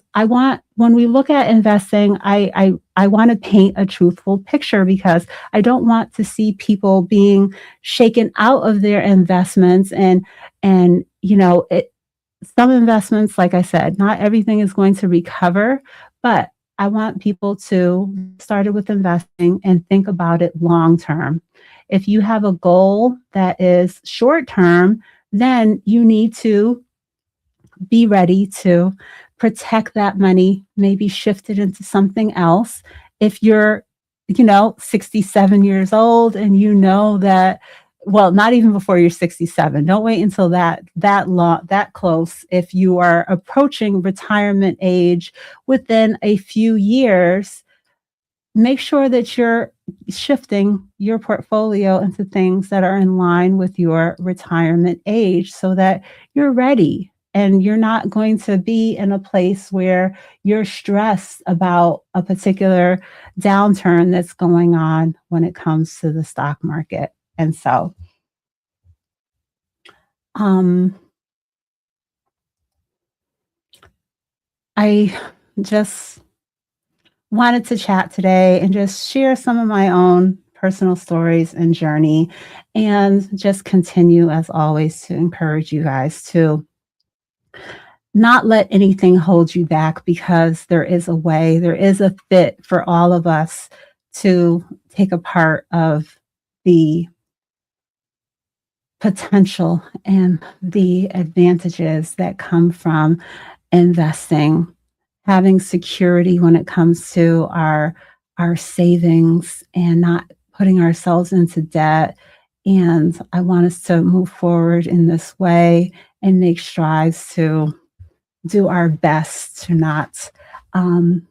when we look at investing, I want to paint a truthful picture, because I don't want to see people being shaken out of their investments. And some investments, like I said, not everything is going to recover, but I want people to start with investing and think about it long term. If you have a goal that is short term, then you need to be ready to protect that money, maybe shift it into something else. If you're, 67 years old and you know that well, not even before you're 67. Don't wait until that close. If you are approaching retirement age within a few years, make sure that you're shifting your portfolio into things that are in line with your retirement age so that you're ready and you're not going to be in a place where you're stressed about a particular downturn that's going on when it comes to the stock market. And so, um, I just wanted to chat today and just share some of my own personal stories and journey, and just continue, as always, to encourage you guys to not let anything hold you back, because there is a way, there is a fit for all of us to take a part of the potential and the advantages that come from investing, having security when it comes to our savings and not putting ourselves into debt. And I want us to move forward in this way and make strides to do our best to not um,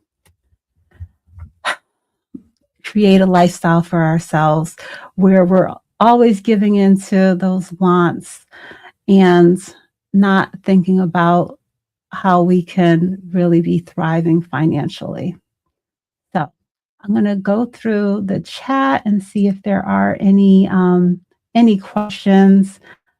create a lifestyle for ourselves where we're always giving into those wants and not thinking about how we can really be thriving financially. So I'm going to go through the chat and see if there are any questions.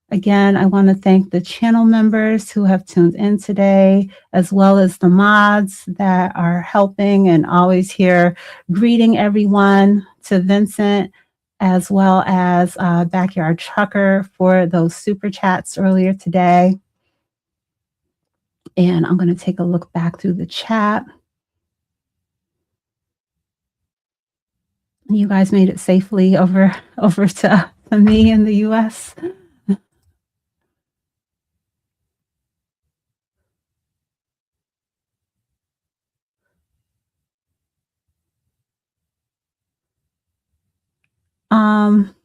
Again, I want to thank the channel members who have tuned in today, as well as the mods that are helping and always here greeting everyone, to Vincent, as well as Backyard Trucker for those super chats earlier today. And I'm going to take a look back through the chat. You guys made it safely over to me in the US. Um,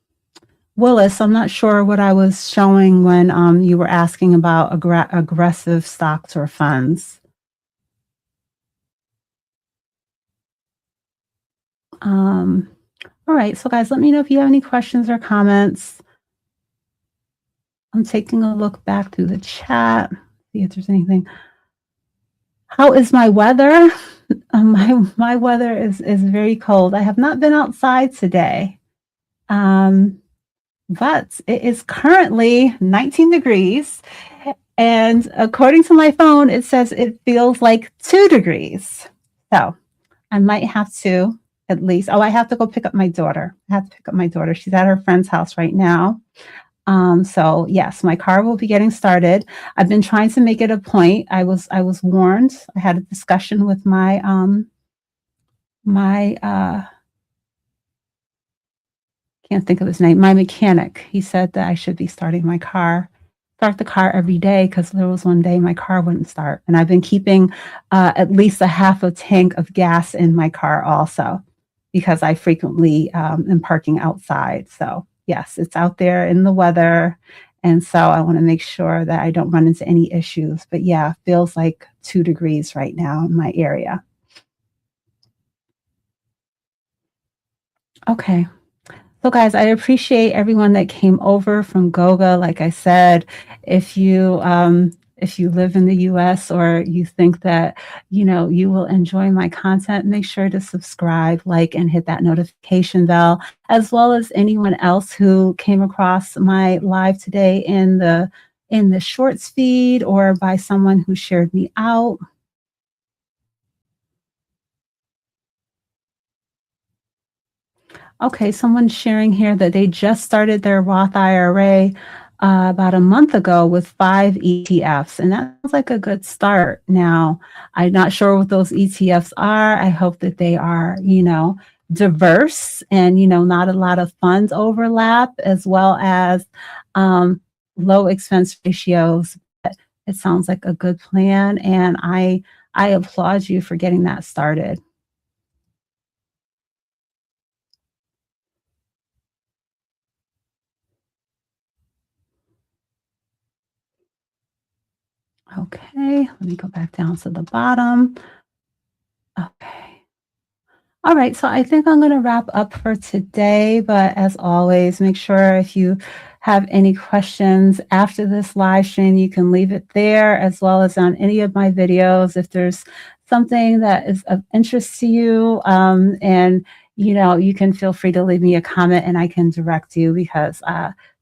Willis, I'm not sure what I was showing when you were asking about aggressive stocks or funds. Um, all right, so guys, let me know if you have any questions or comments. I'm taking a look back through the chat, see if there's anything. How is my weather? My weather is very cold. I have not been outside today, but it is currently 19 degrees, and according to my phone, it says it feels like 2 degrees. So I might have to at least. Oh, I have to go pick up my daughter. I have to pick up my daughter. She's at her friend's house right now. So yes, my car will be getting started. I've been trying to make it a point. I was warned. I had a discussion with my can't think of his name, my mechanic. He said that I should be start the car every day, because there was one day my car wouldn't start. And I've been keeping at least a half a tank of gas in my car also, because I frequently am parking outside. So yes, it's out there in the weather. And so I want to make sure that I don't run into any issues. But yeah, feels like 2 degrees right now in my area. Okay. So guys, I appreciate everyone that came over from Goga. Like I said, if you live in the US, or you think that, you will enjoy my content, make sure to subscribe, like, and hit that notification bell, as well as anyone else who came across my live today in the shorts feed, or by someone who shared me out. Okay, someone's sharing here that they just started their Roth IRA about a month ago with 5 ETFs, and that sounds like a good start. Now, I'm not sure what those ETFs are. I hope that they are, diverse, and, not a lot of funds overlap, as well as um, low expense ratios. But it sounds like a good plan, and I applaud you for getting that started. Okay, let me go back down to the bottom. Okay. All right, so I think I'm going to wrap up for today. But as always, make sure if you have any questions after this live stream, you can leave it there as well as on any of my videos. If there's something that is of interest to you, and you can feel free to leave me a comment and I can direct you because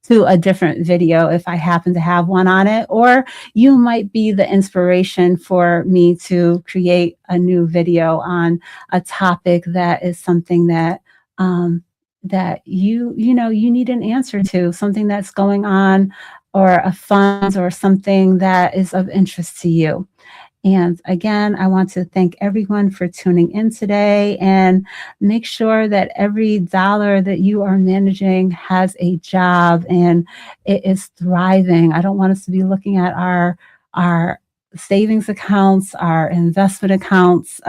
to a different video if I happen to have one on it, or you might be the inspiration for me to create a new video on a topic that is something that that you need an answer to, something that's going on, or a fund or something that is of interest to you. And again, I want to thank everyone for tuning in today, and make sure that every dollar that you are managing has a job and it is thriving. I don't want us to be looking at our savings accounts, our investment accounts,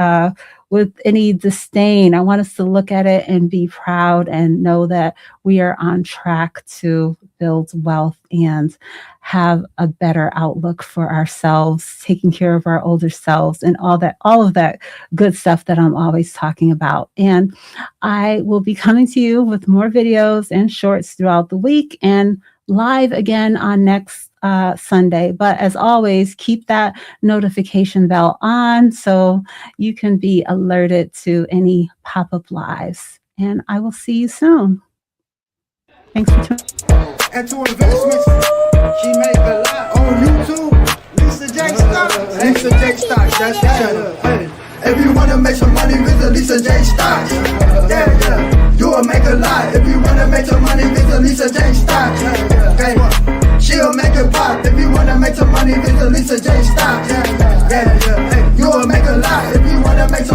with any disdain. I want us to look at it and be proud and know that we are on track to build wealth and have a better outlook for ourselves, taking care of our older selves, and all of that good stuff that I'm always talking about. And I will be coming to you with more videos and shorts throughout the week, and live again on next Sunday. But as always, keep that notification bell on so you can be alerted to any pop-up lives. And I will see you soon. Thanks for tuning in. And to investments, she make a lot on YouTube. Lisa J. Stocks. Lisa J. Stocks, that's the channel. Hey. If you wanna make some money, visit Lisa J. Stocks. Yeah. You will make a lot. If you wanna make some money, visit Lisa J. Stocks. Okay. She'll make it pop. If you wanna make some money, visit Lisa J. Stocks. Yeah. You will make a lot. If you wanna make some